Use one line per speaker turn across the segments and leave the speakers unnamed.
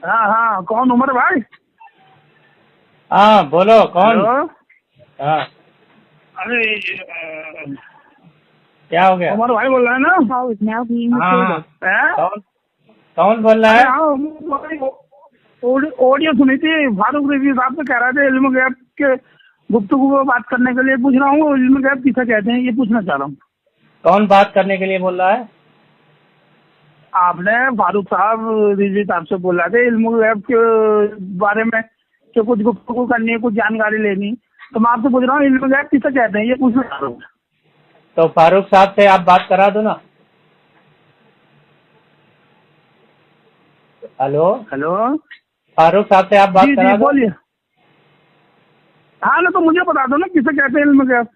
हाँ हाँ, कौन उमर भाई?
हाँ बोलो कौन।
हेलो।
हाँ
अरे
क्या हो गया।
उमर भाई बोल रहे हैं ना?
Call is now being
हाँ हाँ
recorded.
हैं?
कौन कौन बोल रहा
अरे
है।
हाँ, ऑडियो सुनी थी। फारूक रिजवी साहब तो कह रहे थे इल्म गैप के गुफ्तगू को बात करने के लिए पूछ रहा हूँ। इल्म गैप किसे कहते हैं ये पूछना चाह रहा हूँ।
कौन बात करने के लिए बोल रहा है।
आपने फारूक साहब रिजवी साहब से बोला था इल्म गैप के बारे में कि कुछ गुफ्तगू करनी है, कुछ जानकारी लेनी। तो मैं आपसे पूछ रहा हूँ इल्म गैप किसे कहते हैं ये पूछना चाह रहा हूँ।
तो फारूक साहब से आप बात करा दो ना। Hello
hello.
फारूक साहब से आप बात
जी जी
करा दो।
बोलिए। हाँ ना, तो मुझे बता दो ना किसे कहते हैं इल्म गैप।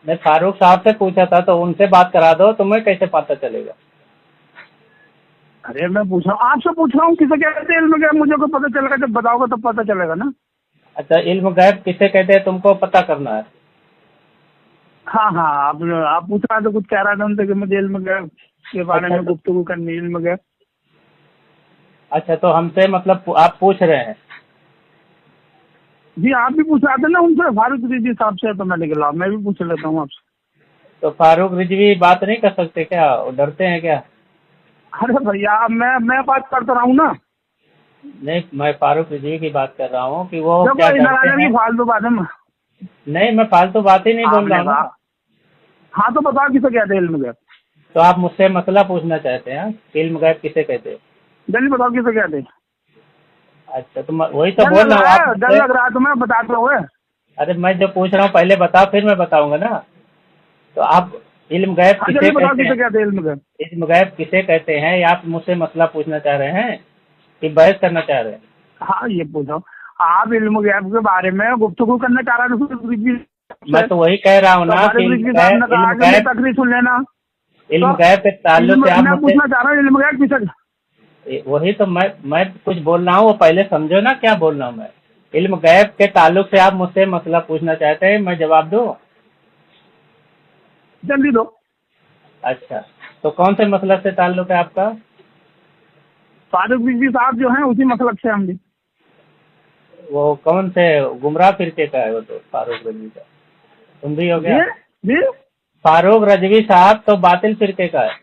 मैं फारूक साहब से पूछा था तो उनसे बात करा दो, तुम्हें कैसे पता चलेगा।
अरे मैं पूछ रहा हूँ, आपसे पूछ रहा हूँ किसे कहते हैं इल्म गैप। मुझे को पता चलेगा, जब बताओगे तब पता चलेगा ना।
अच्छा इल्म गैब किसे कहते हैं तुमको पता करना है।
हाँ हाँ, आप पूछ रहे थे, कुछ कह रहा था उनसे कि मुझे इल्म गैप के बारे
अच्छा
में गुफ्तगू करनी है, इल्म गैप।
अच्छा तो हमसे मतलब आप पूछ रहे हैं।
जी आप भी पूछ रहे थे ना उनसे, फारूक रिजवी साहब से। तो मैंने कहा मैं भी पूछ लेता हूँ आपसे।
तो फारूक रिजवी बात नहीं कर सकते क्या, वो डरते हैं क्या।
अरे भैया मैं बात करता रहा हूँ ना।
नहीं मैं फारूक रिजवी की बात कर रहा हूँ कि वो
देखो
क्या डरते
नाराजगी
हैं।
की फालतू बात है।
नहीं मैं फालतू बात ही नहीं बोल रहा
आपने
हूँ
कहा।
ना।
हाँ तो बताओ किसे कहते हैं इल्म गैप।
तो आप मुझसे मसला पूछना चाहते हैं कि इल्म गैब किसे कहते हैं।
जल्दी बताओ किसे कहते हैं।
अच्छा तो वही तो
डर
बोल
लग
रहा हूँ
रहा
आप
है, डर
मुझसे।
लग रहा है तुम्हें बताते हुए।
अरे मैं जो पूछ रहा हूँ पहले बताओ फिर मैं बताऊंगा ना। तो आप इल्म गैब
हाँ
किसे
जल्दी बताओ
कहते
किसे
हैं।
कहते हैं इल्म गैप।
इल्म गैब किसे कहते हैं या आप मुझसे मसला पूछना चाह रहे हैं कि बहस करना चाह रहे हैं।
हाँ ये पूछो। आप इल्म गैप के बारे में गुफ्तगू करना चाह रहे थे
मैं तो वही कह रहा हूँ
तो
ना कि
फारूक रिजवी साहब ने कहा कि मेरी तकरीर सुन लेना।
इल्म
तो
गैब के ताल्लुक से आप
मैं
मुझसे
पूछना चाह रहा हूँ इल्म गैप किसे।
वही तो मैं कुछ बोल रहा हूँ वो पहले समझो ना क्या बोल रहा हूँ मैं। इल्म गैब के ताल्लुक से आप मुझसे मसला पूछना चाहते हैं, मैं जवाब दूँ।
जल्दी दो।
अच्छा तो कौन से मसलक से ताल्लुक है आपका।
फारूक रिजवी साहब जो हैं उसी मसलक से हम भी।
वो कौन से गुमराह फिरके का है वो तो फारूक रजवी का। तुम भी हो
जी
गया।
जी।
फारूक रजवी साहब तो बातिल फिरके का है।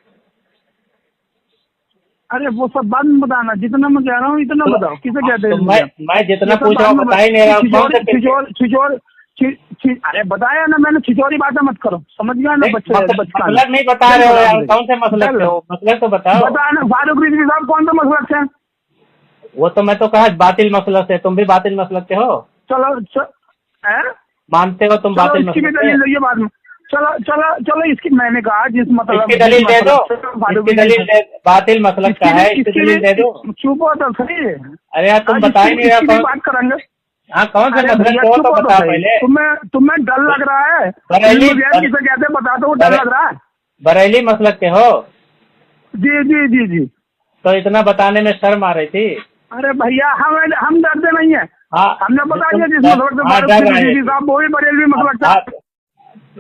अरे वो सब बाद में बताना, जितना मैं कह रहा हूँ इतना बताओ किसे कहते हैं
तो
इल्म
मैं
गैप।
मैं
ये
जितना
सब
पूछ रहा
बाद
हूँ
में
बता ही नहीं रहा हूँ कौन से फिरके।
अरे बताया ना मैंने, छिछोरी बातें मत करो, समझ गया ना बच्चे बचकाना।
मतलब नहीं बता रहे हो यार, कौन से मसलक से हो, मसलक तो बताओ।
बताना फारूक रिजवी साहब कौन सा मसलक है।
वो तो मैं तो कहा बातिल मसलक से, तुम भी बातिल मसलक के हो।
चलो हैं?
मानते हो तुम
चलो
बातिल
इसकी भी
मसलक से।
दलील लइए बाद में। चलो चलो चलो, इसकी मैंने कहा जिस मतलब
इसकी दलील दे दो।
फारूक
इसकी दलील दे, बातिल मसलक का है, इसकी दलील दे दो।
चुप हो तो सही।
अरे यार तुम
आज
बता ही नहीं रहे
इसकी भी
कौन।
बात करेंगे।
हाँ कौन से
अरे
मसलक
भैया
से हो
चुप
तो
हो तो
बताओ
सही।
पहले।
तुम्हें डर लग रहा है।
बरेली
इल्म गैप किसे कहते हैं बता दो, डर लग रहा है।
बरेली मसलक के हो
जी जी जी जी।
तो इतना बताने में शर्म आ रही थी।
अरे भैया हम डरते नहीं है।
हाँ
हमने बता दिया जिस
हाँ,
मसलक से
हाँ,
फारूक
डर रहे
रिजवी
थे।
साहब वो भी बरेलवी मसलक था।
हाँ,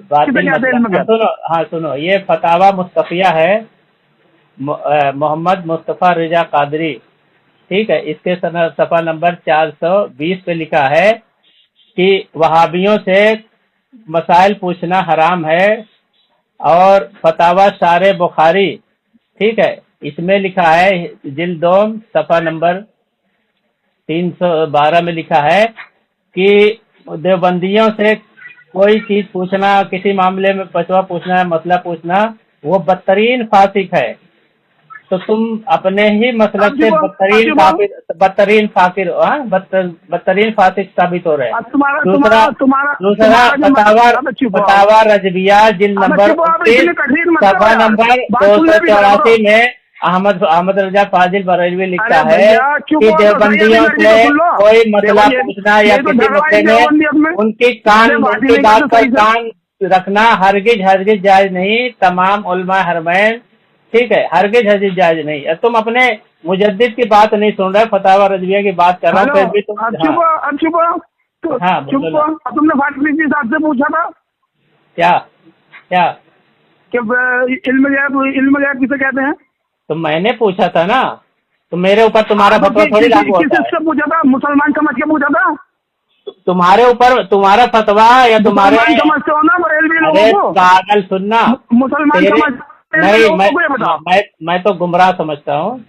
बातिल
किसे कहते हैं इल्म
मसलक।
गैप।
सुनो हाँ सुनो, ये फतावा मुस्तफिया है, मोहम्मद मुस्तफ़ा रिजा कादरी। ठीक है, इसके सफ़ा नंबर 420 पे लिखा है कि वहाबियों से मसाइल पूछना हराम है। और फतावा शारे बुखारी, ठीक है, इसमें लिखा है जिल्दोम सफ़ा नंबर 312 में लिखा है कि देवबंदियों से कोई चीज पूछना, किसी मामले में फतवा पूछना, मसला पूछना, वो बदतरीन फासिक है। तो तुम अपने ही मसलक से बदतरीन काफिर, बदतरीन फाकिर, बदतरीन फासिक साबित हो रहे हैं। दूसरा दूसरा फतावा रजबिया जिल्द नंबर 29 सफा नंबर 284 में अहमद रजा फाजिल बरेलवी लिखता है कि देवबंदियों से कोई मसला पूछना या किसी मसले में उनकी बात पर कान रखना हरगिज जायज नहीं। तमाम उलमा हरमैन, ठीक है, हरगिज जायज नहीं। तुम अपने मुजद्दिद की बात नहीं सुन रहे, फतावा रजविया की बात कर रहा हूँ फिर भी तुम। हाँ
तुमने फारूक रिजवी साहब से पूछा था
क्या क्या
कि इल्म गैप किसे कहते हैं।
तो मैंने पूछा था ना, तो मेरे ऊपर तुम्हारा फतवा थोड़ी लागू होता है।
किससे पूछा था? मुसलमान समझ के पूछा था?
तुम्हारे ऊपर तुम्हारा फतवा या तुम्हारे
समझते हो ना बरेलवी
अरे
लोगों को?
पागल सुनना,
मुसलमान
नहीं मैं तो गुमराह समझता हूँ,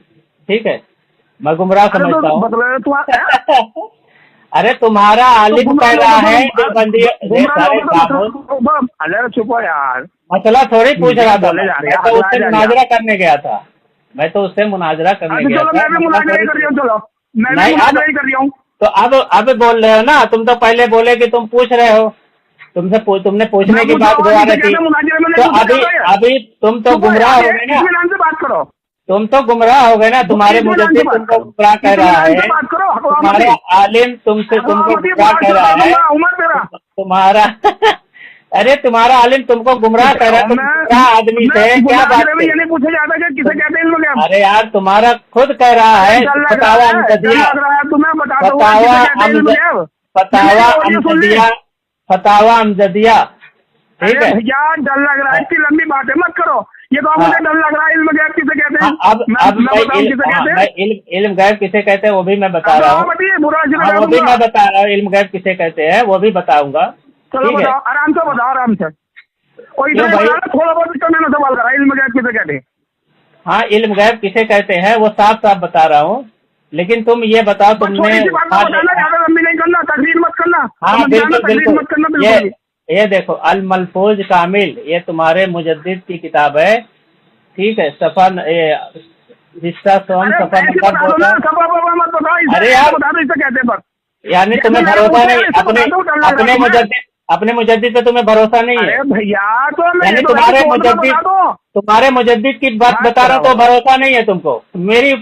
ठीक है, मैं गुमराह समझता हूँ। अरे तुम्हारा आलिम कह रहा है देवबंदी।
अरे चुपो यार,
मसला थोड़ी पूछ रहा था, मैं तो उससे मुनाजरा करने गया था, मैं तो उससे मुनाजरा करने गया था।
मैं भी मुनाजरा कर रही हूँ, चलो मैं भी मुनाजरा कर रही हूँ।
तो अब बोल रहे हो ना, तुम तो पहले बोले कि तुम पूछ रहे हो, तुमने पूछने की बात दोबारा की, तो अभी तुम तो गुमराह हो गए ना,
से बात करो,
तुम तो गुमराह हो गए ना। तुम्हारे मुजद्दिद तुमको गुमराह कह रहा है, तुम्हारे आलिम तुमको गुमराह कह रहा है, तुम्हारा अरे तुम्हारा आलिम तुमको गुमराह कर रहा है, तुम गुमराह आदमी से क्या बात है?
ये नहीं पूछा जाता कि किसे कहते हैं लोग?
अरे यार तुम्हारा खुद कह रहा है, फतावा अमजदिया, फतावा अमजदिया, ठीक है
यार? डर लग रहा है, इतनी लंबी बात है, मत करो ये। तो मुझे डर लग रहा है। इल्म गैब किसे कहते हैं?
अब इल्म गैब किसे कहते हैं वो भी मैं बता रहा हूँ, वो भी मैं बता रहा हूँ। इल्म गैब किसे कहते हैं वो भी बताऊंगा।
चलो बताओ, आराम से बताओ, आराम से। और थोड़ा बहुत तो मैंने सवाल करा, इल्म गैब किसे कहते हैं?
हाँ, इल्म गैब किसे कहते हैं वो साफ साफ बता रहा हूँ, लेकिन तुम ये बताओ तुमने
ज्यादा लंबी नहीं करना, तकरीर मत करना।
हाँ बिल्कुल, ये देखो अल मलफूज कामिल, ये तुम्हारे मुजद्दिद की किताब है, ठीक है, सफा हिस्सा सोम सफा नंबर। अरे यार
कहते हैं,
यानी तुम्हें भरोसा नहीं अपने मुजद्दिद पे तुम्हें भरोसा नहीं है
भैया? तो
यानी तुम्हारे मुजद्दिद की बात बता रहा हूँ तो भरोसा नहीं है तुमको।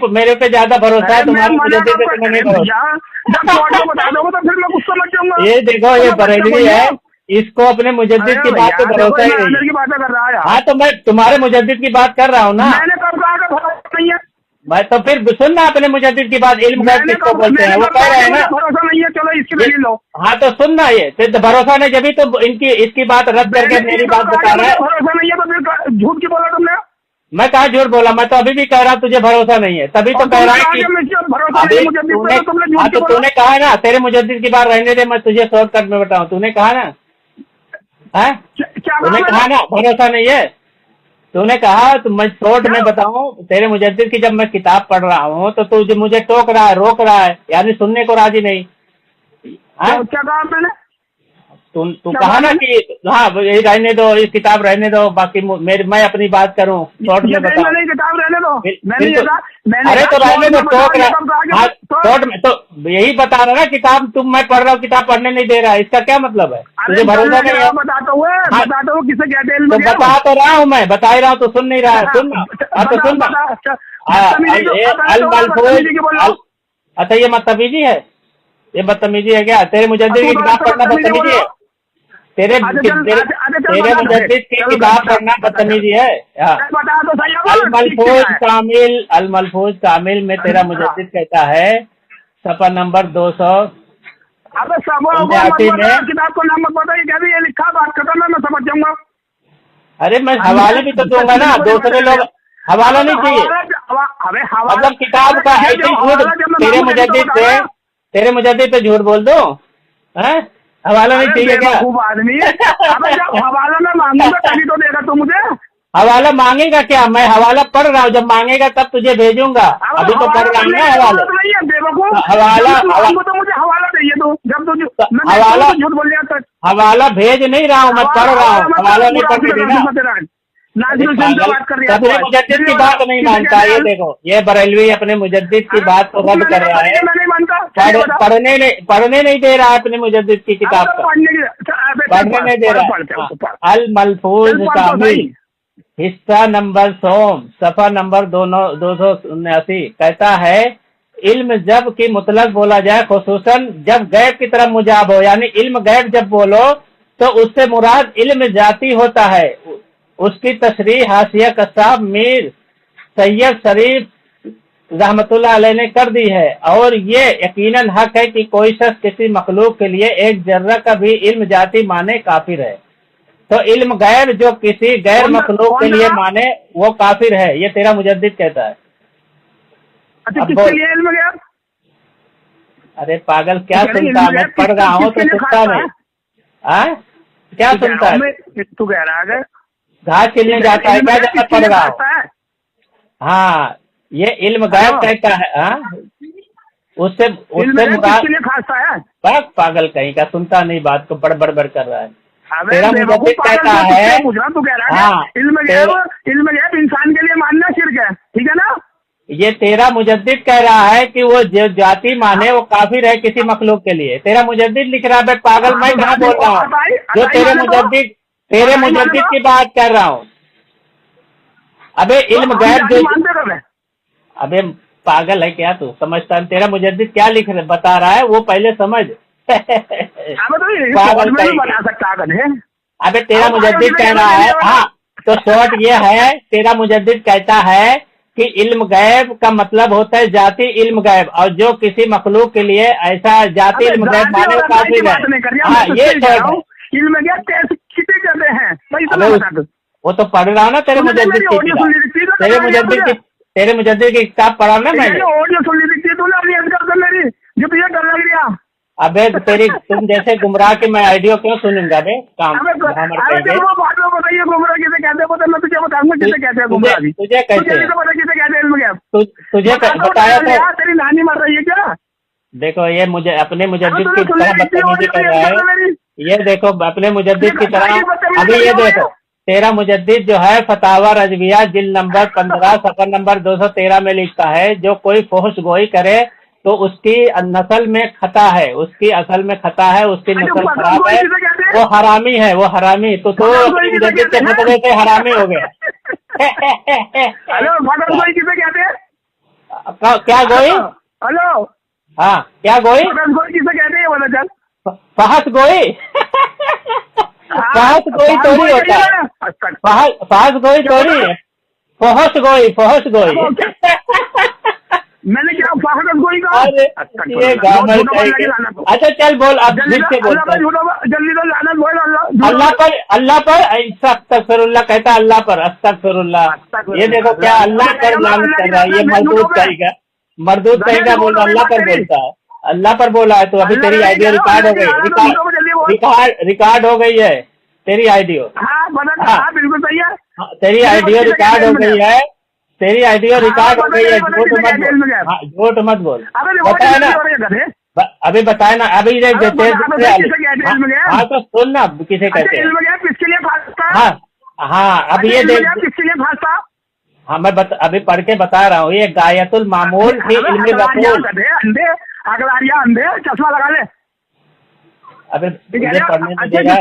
मेरे पे ज्यादा भरोसा है, तुम्हारे मुजद्दिद पे तुम्हें नहीं भरोसा।
बता दो तो फिर मैं गुस्सा मच जाऊंगा।
ये देखो, ये बरेलवी है, इसको अपने मुजद्दिद की बात पे भरोसा ही नहीं।
की बातें कर रहा है।
हाँ तो मैं तुम्हारे मुजद्दिद की बात कर रहा हूँ ना।
मैंने कब कहा कि भरोसा नहीं है?
मैं तो फिर सुन ना अपने मुजद्दिद की बात। इल्म गैब किसको बोलते हैं वो कह रहे हैं ना,
भरोसा नहीं है। चलो इसकी दलील लो।
हाँ तो सुन ना, ये फिर भरोसा नहीं, जब तो इसकी बात रद्द करके मेरी बात बता रहा है।
भरोसा नहीं है तो फिर झूठ की बोला तुमने?
मैं कहा झूठ बोला? मैं तो अभी भी कह रहा तुझे भरोसा नहीं है, तभी तो कह रहा है कि तूने कहा है ना तेरे मुजद्दिद की बात रहने दे, मैं तुझे शॉर्टकट में बताऊं। तूने कहा ना, तूने कहा ना भरोसा नहीं है, तूने कहा तो मैं शॉर्ट में बताऊं। तेरे मुजद्दिद की जब मैं किताब पढ़ रहा हूँ तो तू मुझे टोक रहा है, रोक रहा है, यानी सुनने को राजी नहीं।
क्या कहा मैंने?
तू कहा ना कि हाँ यही रहने दो, इस किताब रहने दो, बाकी मैं अपनी बात करूं, शॉर्ट में बताऊं।
किताब रहने दो,
अरे तो रहने दो, टोक रहा शॉर्ट में तो यही बता रहा ना, किताब मैं पढ़ रहा हूँ, किताब पढ़ने नहीं दे रहा, इसका क्या मतलब है? तुझे भरोसा नहीं है?
बताता हूँ किसे कहते हैं।
तो बता तो रहा हूँ, मैं बता ही रहा हूँ, तो सुन नहीं रहा है। सुन तो सुन। अच्छा ये बदतमीजी है, ये बदतमीजी है क्या? तेरे मुजद्दिद की किताब पढ़ना बदतमीजी है? तेरे मुजद्दिद की किताब पढ़ना बदतमीजी है? अल मलफूज कामिल में तेरा मुजद्दिद कहता है, सफा नंबर 289 में।
किताब को नाम मत बताइए, ये लिखा, बात खत्म है, मैं समझ जाऊंगा।
अरे मैं हवाले भी तो दूंगा ना, दूसरे लोग हवाला नहीं चाहिए। मतलब किताब का तेरे मुजद्दिद पे झूठ बोल दो, हवाला नहीं चाहिए क्या?
खूब आदमी जब हवाला में मांगूंगा तभी तो देगा तू मुझे।
हवाला मांगेगा क्या? मैं हवाला पढ़ रहा हूँ, जब मांगेगा तब तुझे भेजूंगा। अभी तो पढ़ रहा हूँ ना हवाला। हवाला
तो मुझे हवाला चाहिए तो जब तुझे
हवाला
झूठ बोल दिया।
हवाला भेज नहीं रहा हूँ, मैं पढ़ रहा हूँ, हवाला नहीं पढ़ने देना। अपने मुजद्दिद की बात नहीं मानता। ये देखो, ये बरेलवी अपने मुजद्दिद की बात को रद्द कर रहा है, पढ़ने नहीं दे रहा है अपने मुजद्दिद की किताब को, पढ़ने नहीं दे रहा। अल मलफूज कामिल हिस्सा नंबर सोम सफा नंबर 279 कहता है, इल्म जब की मुतलक बोला जाए, खुसूसन जब गैब की तरफ मुजाब हो, यानी इल्म गैब जब बोलो तो उससे मुराद इल्म जाती होता है। उसकी तशरीह हाशिया कसाब मीर सैयद शरीफ रहमतुल्लाह अलैह ने कर दी है, और ये यकीनन हक है कि कोई शख्स किसी मखलूक के लिए एक जर्रा का भी इल्म जाती माने काफिर है। तो इल्म गैर जो किसी गैर मखलूक के लिए माने वो काफिर है, ये तेरा मुजद्दिद कहता है।
अच्छा
अब
किसके लिए इल्म गैब?
अरे पागल क्या सुनता, मैं पढ़ रहा हूँ तो सुनता नहीं। हाँ क्या सुनता है?
तू कह रहा है
घास छिलने जाता है क्या जब मैं पढ़ रहा हूँ? हाँ ये इल्म गैब कहता है। हाँ उससे मुराद
खासा है।
बस पागल कहीं का, सुनता नहीं बात को, बड़ कर रहा है।
तेरा
मुजद्दिद कहता है,
तू कह रहा है
हाँ
इल्म गैब इंसान के लिए मानना शिर्क है, ठीक है ना?
ये तेरा मुजद्दिद कह रहा है कि वो जो जाति माने वो काफिर है किसी मखलूक के लिए। तेरा मुजद्दिद लिख रहा है पागल, मैं कहाँ बोल रहा हूँ? जो तेरे मुजद्दिद की बात कर रहा हूँ। अबे इल्म गैब जो, अबे पागल है क्या तू? समझता है तेरा मुजद्दिद क्या लिख रहा बता रहा है वो पहले समझ। पागल
बता सकता है।
अबे तेरा मुजद्दिद कह रहा है, हाँ तो शॉर्ट ये है, तेरा मुजद्दिद कहता है कि इल्म गैब का मतलब होता है जाति इल्म गैब, और जो किसी मखलूक के लिए ऐसा जाति इल्म गैब माने वो काफिर है। हाँ ये शॉर्ट है।
इल्म गैब कितने कहते हैं?
वो तो पढ़ रहा हूँ ना तेरे मुजद्दिद की किताब, तेरे मुजद्दिद की किताब पढ़ा ना मैंने।
ऑडियो सुन ली थी तूने अपनी मेरी, जो तुझे डर लग रहा।
अबे तेरी तुम जैसे गुमराह की मैं ऑडियो क्यों सुनूंगा बे? काम
वो बात में बताइए गुमराह किसे कहते हैं, तो मैं तुझे बताऊंगा किसे कहते हैं गुमराह।
तुझे कैसे
पता किसे कहते हैं इल्म गैब?
तुझे बताया था।
तेरी नानी मर रही है क्या?
देखो ये मुझे अपने मुजद्दिद की तरह बदतमीजी कर रहा है। ये देखो अपने मुजद्दिद की तरह, अभी ये देखो तेरा मुजद्दिद जो है फतावा रजविया जिल्द नंबर 15 सफर नंबर 213 में लिखता है, जो कोई फहश गोई करे तो उसकी नस्ल में खता है, उसकी असल में खता है, उसकी नस्ल खराब है, वो हरामी है, वो हरामी। तो अपने मुजद्दिद के फतवे से हरामी हो गए।
किसे कहते हैं?
क्या गोई?
हेलो
हाँ क्या गोई?
किसे कहते हैं बोला चल?
फहश गोई? फहश गोई थोड़ी होता है, फहश गोई थोड़ी है, फहश गोई।
मैंने क्या फहश गोई कहा?
ये अच्छा चल बोल, अब फिर से बोल।
जल्दी तो लानत बोल
अल्लाह पर अस्तगफिरुल्लाह कहता है, अल्लाह पर अस्तगफिरुल्लाह। ये देखो क्या अल्लाह पर लानत कर रहा है, ये मरदूद कहेगा बोल अल्लाह पर बोलता है, अल्लाह पर बोला है। तो अभी तेरी आइडियो रिकॉर्ड हो गई, रिकॉर्ड हो गई है तेरी आइडियो।
हाँ बिल्कुल सही है,
तेरी आइडियो रिकॉर्ड हो गई है, तेरी आइडियो रिकॉर्ड हो गई है। झूठ मत बोल, बताया ना अभी, बताया ना अभी। हाँ तो सुन ना किसे कहते हैं। हाँ अब ये देख, हाँ मैं अभी पढ़ के बता रहा हूँ। ये गायतुल मामूल की इल्मी रसूल।
अंधे चश्मा लगा ले।
अबे मुझे पढ़ने में देगा,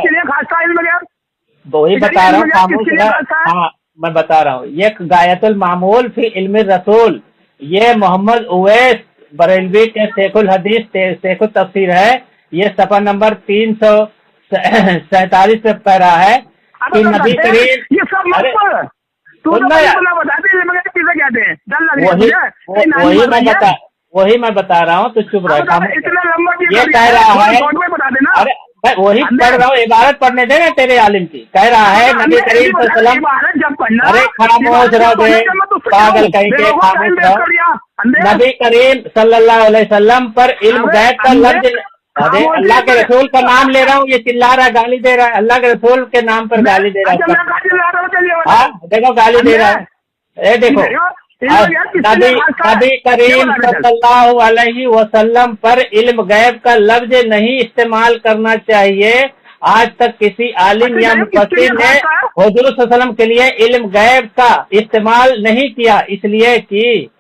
वही बता रहा हूँ, खामोश रहा। हाँ मैं बता रहा हूँ, ये गायतुल मामूल फी इल्मी रसूल, ये मोहम्मद उवैस बरेलवी के शेखुल हदीस शेखुल तफसीर है। ये सफा नंबर 347 पे कह रहा है कि नबी करीम, वही मैं बता रहा हूँ, तो चुप रहा। ये कह रहा है, अरे मैं वही पढ़ रहा हूँ, इबारत पढ़ने देना तेरे आलिम की। कह रहा है नबी करीम सल्लल्लाहु, अरे खामोश रहो बे पागल कहीं के, खामोश रहो। नबी करीम सल्लल्लाहु अलैहि वसल्लम पर इल्म गैब का लफ्ज, अरे अल्लाह के रसूल का नाम ले रहा हूँ, ये चिल्ला रहा है, गाली दे रहा है, अल्लाह के रसूल के नाम पर गाली दे रहा है। हाँ देखो गाली दे रहा है, ये देखो नबी करीम सल्लल्लाहु अलैहि वसल्लम पर इल्म गैब का लफ्ज नहीं इस्तेमाल करना चाहिए। आज तक किसी आलिम या मुफस्सिर ने हुजूर सल्लल्लाहु अलैहि वसल्लम के लिए इल्म गैब का इस्तेमाल नहीं किया, इसलिए कि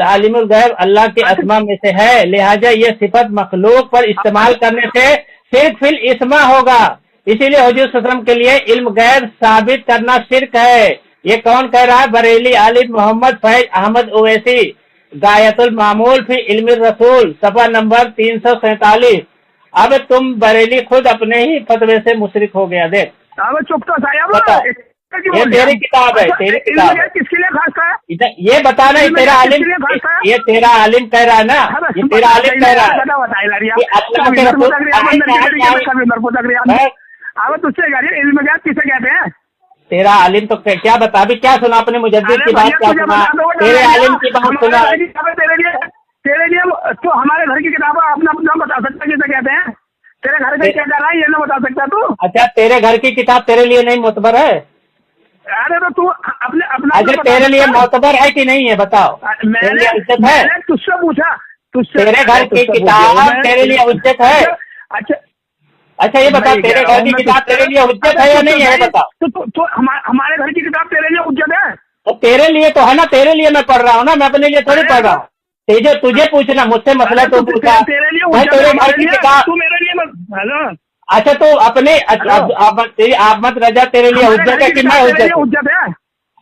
आलिमुल गैब अल्लाह के अस्मा में से है, लिहाजा ये सिफत मखलूक पर इस्तेमाल करने से सिर्फ फिल इस्मा होगा। इसीलिए हुजूर सल्लल्लाहु अलैहि वसल्लम के लिए इल्म गैब साबित करना शिर्क है। ये कौन कह रहा है? बरेली आलिम मोहम्मद फैज अहमद ओवैसी, गायतुल मामूल फी इल्मी रसूल सफा नंबर 347। अब तुम बरेली खुद अपने ही फतवे से मुशरिक हो गया। देख ये तेरी किताब है, तेरी किताब है।
किसके लिए खास है
ये बताना, ये तेरा आलिम, ये तेरा आलिम कह रहा है ना, ये तेरा आलिम कह रहा है कि अल्लाह के रसूल।
अब तुझसे इल्म गैब किसे कहते हैं?
तेरा आलिम तो क्या बता, अभी क्या सुना अपने मुजद्दिद की बात, क्या सुना तेरे आलिम की बात सुना।
तेरे लिए तो हमारे घर की किताब अपना अपना बता सकता है, किसे कहते हैं? तेरे घर का क्या जा रहा है ये ना बता सकता तू?
अच्छा, तेरे घर की किताब तेरे लिए नहीं मोतबर है?
अरे तो तू अपने अपना
अच्छा, तेरे लिए मोतबर है कि नहीं है बताओ?
मैंने तुझसे पूछा, तुझसे
तेरे घर की किताब तेरे लिए हुज्जत है?
अच्छा
अच्छा, ये बता, तेरे घर की किताब तेरे लिए हुज्जत है या नहीं है बताओ?
तो हमारे घर की किताब तेरे लिए हुज्जत है?
तो तेरे लिए तो है ना, तेरे लिए मैं पढ़ रहा हूँ ना, मैं अपने लिए थोड़ी पढ़ रहा हूँ। तुझे पूछना, मुझसे मसला तो पूछा।
तेरे लिए
मैं तेरे घर की किताब,
तू मेरे लिए हेलो।
अच्छा तो अपने तेरी अहमद रजा तेरे लिए हुज्जत है कि मैं
हुज्जत है?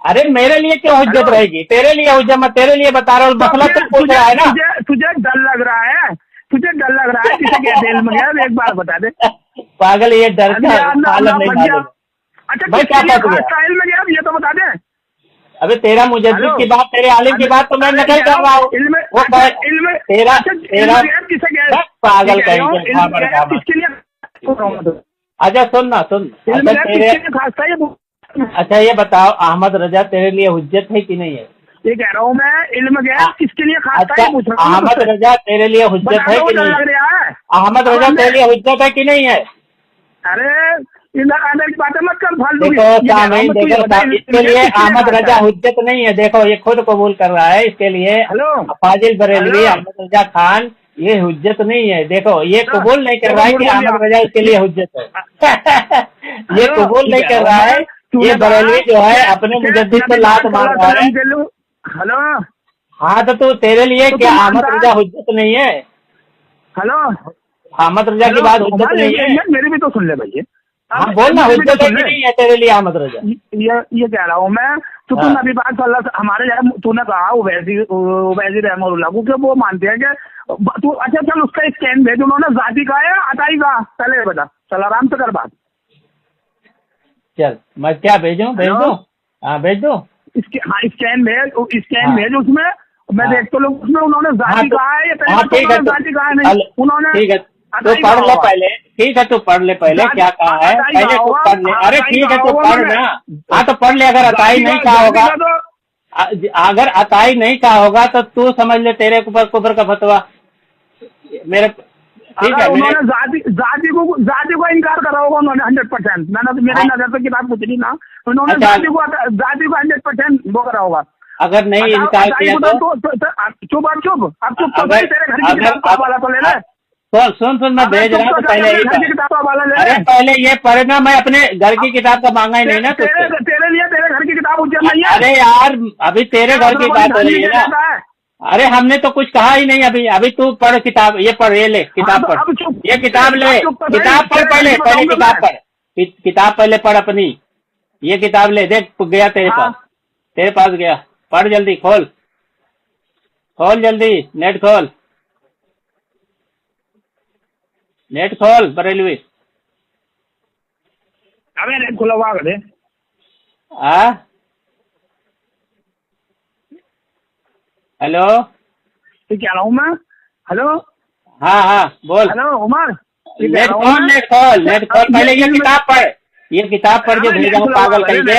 अरे मेरे लिए क्यों हुज्जत रहेगी? तेरे लिए हुज्जत, मैं तेरे लिए बता रहा हूँ, मसला तू पूछ रहा है ना।
तुझे डर लग रहा है, तुझे डर लग रहा है, किसे कहते हैं गया? एक बार बता दे
पागल, ये डर का मालूम नहीं मालूम।
अच्छा
भाई क्या बात है?
स्टाइल में गया ये तो बता दे।
अबे तेरा मुजद्दिद की बात, तेरे आलिम की बात तो मैं नकल कर रहा हूँ। वो तेरा
किसे गया?
पागल कहीं।
किसके लिए?
अच्छा सुन ना, सुन। अच्छा तेरे, अच्छा ये बताओ, अहमद रजा तेरे लिए हुज्जत है कि नहीं है?
ये कह रहा हूँ मैं, इल्म गया किसके लिए खास
अच्छा, अहमद रजा तेरे लिए हुज्जत है कि नहीं? अहमद रजा तेरे लिए हुज्जत है कि नहीं है?
अरे इधर आने की बातें मत कर फालतू।
देखो इसके लिए अहमद रजा हुज्जत नहीं है। देखो ये खुद कबूल कर रहा है, इसके लिए फाजिल बरेलवी अहमद रजा खान ये हुज्जत नहीं है। देखो ये कबूल नहीं कर रहा है कि अहमद रजा इसके लिए हुज्जत है। ये कबूल नहीं कर रहा है। ये बरेलवी जो है अपने मुजद्दिद पे लात मार रहा है।
हेलो,
हाँ तो तेरे लिए क्या अहमद रजा हुज्जत नहीं है?
हेलो,
अहमद रजा की बात हुज्जत नहीं है?
मेरी भी तो सुन ले भाई।
हाँ बोलना, हुज्जत है कि नहीं है तेरे लिए अहमद रजा?
ये कह रहा हूँ मैं, तो तुम अभी बात हमारे तूने कहा उवैसी रहमतुल्लाह को, वो मानते हैं कि तू, अच्छा चल उसका स्कैन भेज, उन्होंने जाति कहा है अताई कहा? पहले बता, चल आराम से कर बात।
चल मैं क्या भेजूं? भेज दो? हाँ भेज दो।
हाँ स्कैन भेज उसमें मैं देख तो लोग उसमें उन्होंने जाति कहा है या जाति कहा है? नहीं उन्होंने।
ठीक है तो पढ़ ले पहले। ठीक है तो पढ़ ले पहले क्या कहा है, पहले तो पढ़ ले। अरे ठीक है तो पढ़ ना। हाँ तो पढ़ ले। अगर अताई नहीं कहा होगा, अगर अताई नहीं कहा होगा तो तू समझ ले तेरे ऊपर कुफर का फतवा मेरे। ठीक है,
उन्होंने जाति को इनकार करा होगा उन्होंने 100%। मैंने तो मेरे नजर से किताब कुछ नहीं ना, उन्होंने जाति को 100% वो करा होगा।
अगर नहीं इनकार किया तो
चुप अब चुप तेरे घर की किताब वाला तो ले ले।
सुन मैं भेज रहा हूँ। पहले अरे पहले ये पढ़ना, मैं अपने घर की किताब का मांगा ही नहीं ना तुझसे।
तेरे लिए तेरे घर की किताब उज्जत नहीं है?
अरे यार अभी तेरे घर की बात हो रही है ना। अरे हमने तो कुछ कहा ही नहीं अभी तू पढ़ किताब, ये पढ़, ये ले किताब पढ़, ये किताब ले, किताब पढ़ पहले किताब पढ़, किताब पहले पढ़ अपनी, ये किताब ले। देख गया तेरे पास गया, पढ़ जल्दी, खोल जल्दी, नेट खोल बरेलवी।
अबे नेट खुला हुआ है।
हेलो,
तो क्या रहा हूँ मैं? हेलो,
हाँ बोल।
हेलो उमर,
नेट खोल पहले ये किताब पढ़ जो भेजा हूँ पागल कहीं के।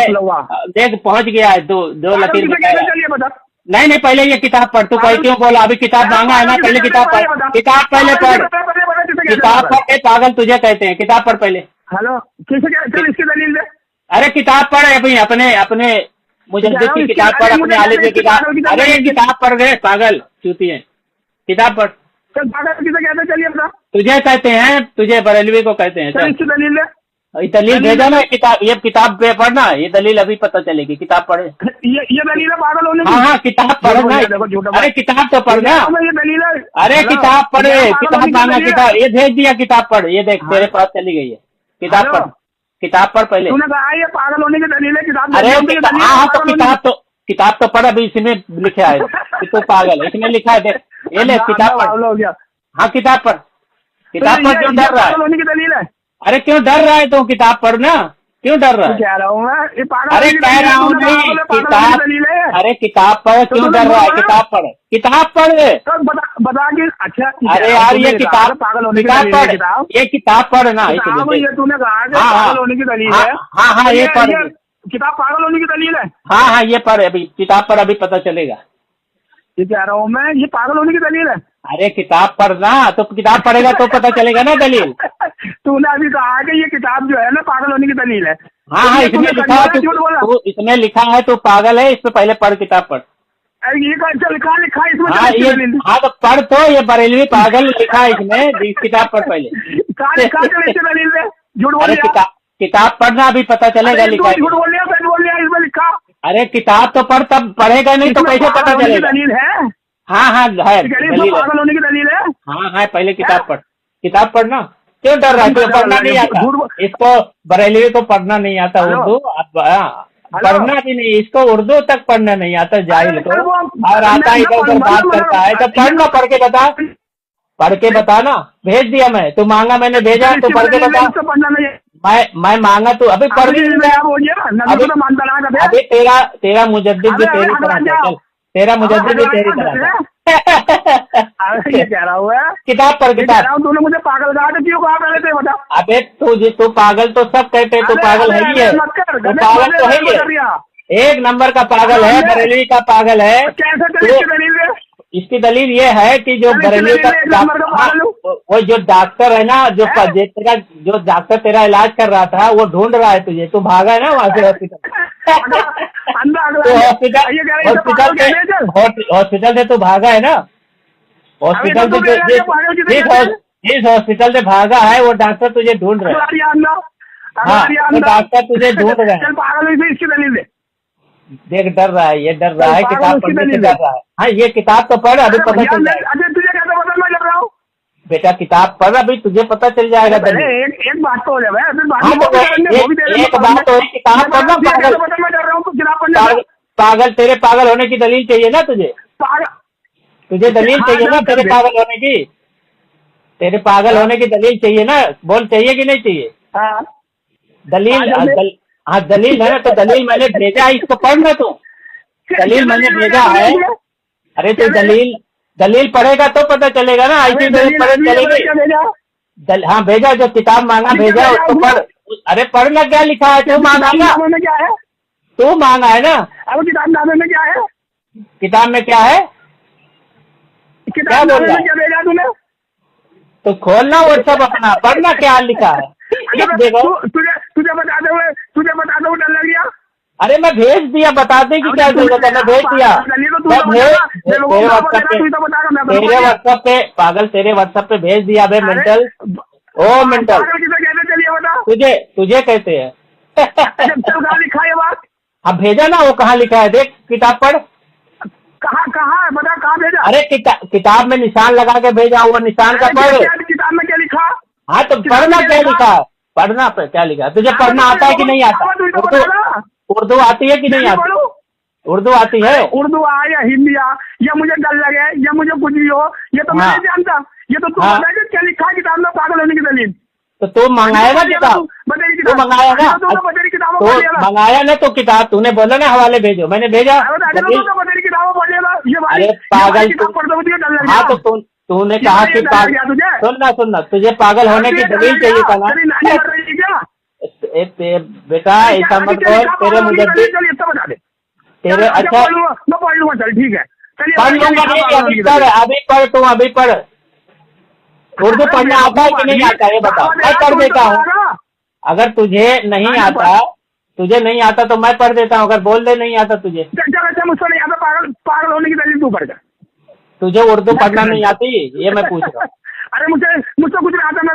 देख पहुँच गया है, दो लकीर बताया। नहीं पहले ये किताब पढ़। तू कोई क्यों बोला? अभी किताब मांगा है ना, पहले किताब पढ़, किताब पहले पढ़, किताब पढ़। पागल तुझे कहते हैं, किताब पढ़ पहले।
हेलो, इसकी दलील दे।
अरे किताब पढ़ अभी अपने मुजद्दिद की किताब पढ़, अपने आलिम की किताब। अरे ये किताब पढ़ गए पागल चूती है, किताब पढ़।
पागल किसे कहते हैं? चलिए बता।
तुझे कहते हैं, तुझे बरेलवी को कहते हैं।
इसकी दलील है?
दलील भेजा ना किताब, ये किताब पे पढ़ना, ये दलील अभी पता चलेगी। किताब पढ़े,
ये दलील है पागल होने की?
हाँ किताब पढ़ना। अरे किताब तो पढ़ना,
ये दलील है।
अरे किताब पढ़े, किताब मांगा, किताब ये भेज दिया, किताब पढ़। ये देख तेरे पास चली गई है, किताब पढ़, किताब पढ़ पहले।
तूने कहा ये पागल होने की दलील है किताब?
अरे हाँ तो किताब तो पढ़, अभी इसमें लिखा है कि तू पागल, इसमें लिखा है। देख ये ले किताब पढ़। हाँ किताब पढ़, क्यों डर रहा है?
होने की दलील है?
अरे क्यों डर रहा है? तो किताब पढ़ना, क्यों डर रहा है?
कह रहा हूँ मैं, ये पागल।
अरे कह रहा हूँ नहीं, किताब, अरे किताब पढ़, क्यों डर रहा है? किताब पढ़
बता के। अच्छा
अरे यार ये किताब
पागल होने की
किताब पढ़, ये किताब पढ़ ना।
ये तूने कहा पागल होने की दलील है।
हाँ ये पढ़,
किताब पागल होने की दलील है?
हाँ हाँ, ये पढ़, अभी किताब पर अभी पता चलेगा।
ये कह रहा हूँ मैं, ये पागल होने की दलील है।
अरे किताब पढ़ना, तो किताब पढ़ेगा तो पता चलेगा ना दलील।
तूने अभी कहा कि ये किताब जो है ना पागल होने की दलील है।
हाँ हाँ, इसमें लिखा है,
झूठ बोला।
तू इसमें लिखा है तू पागल है, इससे पहले पढ़ किताब पढ़।
अरे ये कौन लिखा लिखा है इसमें?
हाँ ये, हाँ तो पढ़, तो ये बरेलवी पागल लिखा है इसमें, किताब पढ़ पहले।
कहाँ लिखा है दलील है? झूठ बोल
अरे
लिया।
किताब पढ़ना, अभी पता चलेगा लिखा है।
झूठ बोल लिया, सच बोल लिया, इसमें लिखा।
अरे किताब तो पढ़, तब पढ़ेगा नहीं तो कैसे पता चलेगा?
दलील है।
हाँ हाँ है, दलील है।
पागल होने की दलील है।
हाँ हाँ, पहले किताब पढ़, किताब पढ़ना। क्यों डर रहा है? तुझे पढ़ना नहीं आता? इसको बरेलवी को पढ़ना नहीं आता उर्दू, पढ़ना भी नहीं, इसको उर्दू तक पढ़ना नहीं आता जाहिल को, और आता इधर उधर बात करता है। तो पढ़ना, पढ़ के बता, पढ़ के बता ना। भेज दिया मैं, तू मांगा, मैंने भेजा, तू पढ़ के बता। मैं मांगा, तू अभी पढ़ भी नहीं रहा। अभी तेरा मुजद्दिद भी तेरी तरह है, चल तेरा मुजद्दिद भी तेरी तरह है।
ये कह रहा हूँ
किताब पढ़, किताब।
तूने मुझे पागल कहा था, क्यों कहा पहले से बता।
अबे तू पागल तो सब कहते, तू पागल है ही है, तू पागल तो है ही है, एक नंबर का पागल है, बरेलवी का पागल है।
कैसे?
इसकी दलील ये है कि जो बरेलवी का, वो जो डॉक्टर है ना, जो डॉक्टर तेरा इलाज कर रहा था, वो ढूंढ रहा है तुझे, तू भागा है ना वहाँ से हॉस्पिटल। हॉस्पिटल से तू भागा है ना, हॉस्पिटल से, जिस हॉस्पिटल से भागा है वो डॉक्टर तुझे ढूंढ रहा है। हाँ, वो डॉक्टर तुझे ढूंढ रहे हैं।
पागल इसकी दलील है।
देख, डर रहा है, ये डर रहा है, किताब पढ़ने से डर रहा है। हाँ, ये किताब तो पढ़, अभी पता चल जाएगा।
तुझे कैसे पता मैं डर रहा हूँ?
बेटा किताब पढ़, अभी तुझे पता चल जाएगा।
एक बात तो हो जाए,
एक बात हो, किताब पढ़ना।
मैं डर रहा हूँ, किताब पढ़ने।
पागल, तेरे पागल होने की दलील चाहिए ना तुझे, तुझे दलील चाहिए ना तेरे पागल होने की, तेरे पागल होने की दलील चाहिए ना, बोल चाहिए कि नहीं चाहिए? दलील, हाँ दलील है ना, तो दलील मैंने भेजा है, इसको पढ़ना तू, दलील मैंने भेजा है। अरे तो दलील पढ़ेगा तो पता चलेगा ना, ऐसी दलील पढ़े चलेगी। हाँ भेजा, जो किताब मांगा भेजा उसको पढ़। अरे पढ़ना, क्या लिखा है? तू मांगा,
क्या है?
तू मांगा है ना।
अब किताब नामे में क्या है?
किताब में क्या है? क्या बोल रहा है?
क्या भेजा तूने?
तो खोलना व्हाट्सएप अपना, पढ़ना क्या लिखा है। देखो,
तुझे बताते हुए डर लग गया।
अरे मैं भेज दिया, बताते कि क्या जरूरत है, मैं भेज दिया। तेरे व्हाट्सएप पे पागल, तेरे व्हाट्सएप पे भेज दिया। अबे मेंटल, ओ मेंटल, तुझे कहते हैं।
कहाँ लिखा है बात?
अब भेजा ना, वो कहाँ लिखा है, देख किताब पढ़।
कहाँ है बता, कहाँ भेजा?
अरे किताब में निशान लगा के भेजा, वो निशान का पढ़।
किताब में क्या लिखा?
हाँ तो पढ़ना क्या लिखा, पढ़ना पे क्या लिखा। तुझे पढ़ना आता है कि नहीं आता? उर्दू आती है कि नहीं आती? उर्दू आती है?
उर्दू आ या हिंदी आ, या मुझे डर लगे या मुझे कुछ भी हो, ये तो मैं नहीं जानता। ये तो तू बता कि क्या लिखा है किताब में पागल होने की दलील।
तो तू मंगाया ना किताब, तू मंगाया ना, तो मंगाया ना, तो किताब तूने बोला ना हवाले भेजो, मैंने भेजा। अरे पागल, हाँ तो तूने कहा कि सुनना, तुझे पागल होने की दलील चाहिए था ना। बेटा ऐसा मत बोल, तेरे मुजद्दिद, तेरे अच्छा
मैं पढ़ लूंगा, चल ठीक है,
पढ़ लूंगा नहीं, अभी पढ़, तू अभी पढ़। उर्दू पढ़ना आता है कि नहीं आता ये बता, मैं पढ़ देता हूँ। अगर तुझे नहीं आता तो मैं पढ़ देता हूँ, अगर बोल दे नहीं आता तुझे।
अच्छा मुझसे नहीं आता, पागल होने की दलील तू पढ़ जा।
तुझे उर्दू पढ़ना नहीं आती, ये मैं पूछ रहा हूँ।
अरे मुझसे कुछ नहीं आता, मैं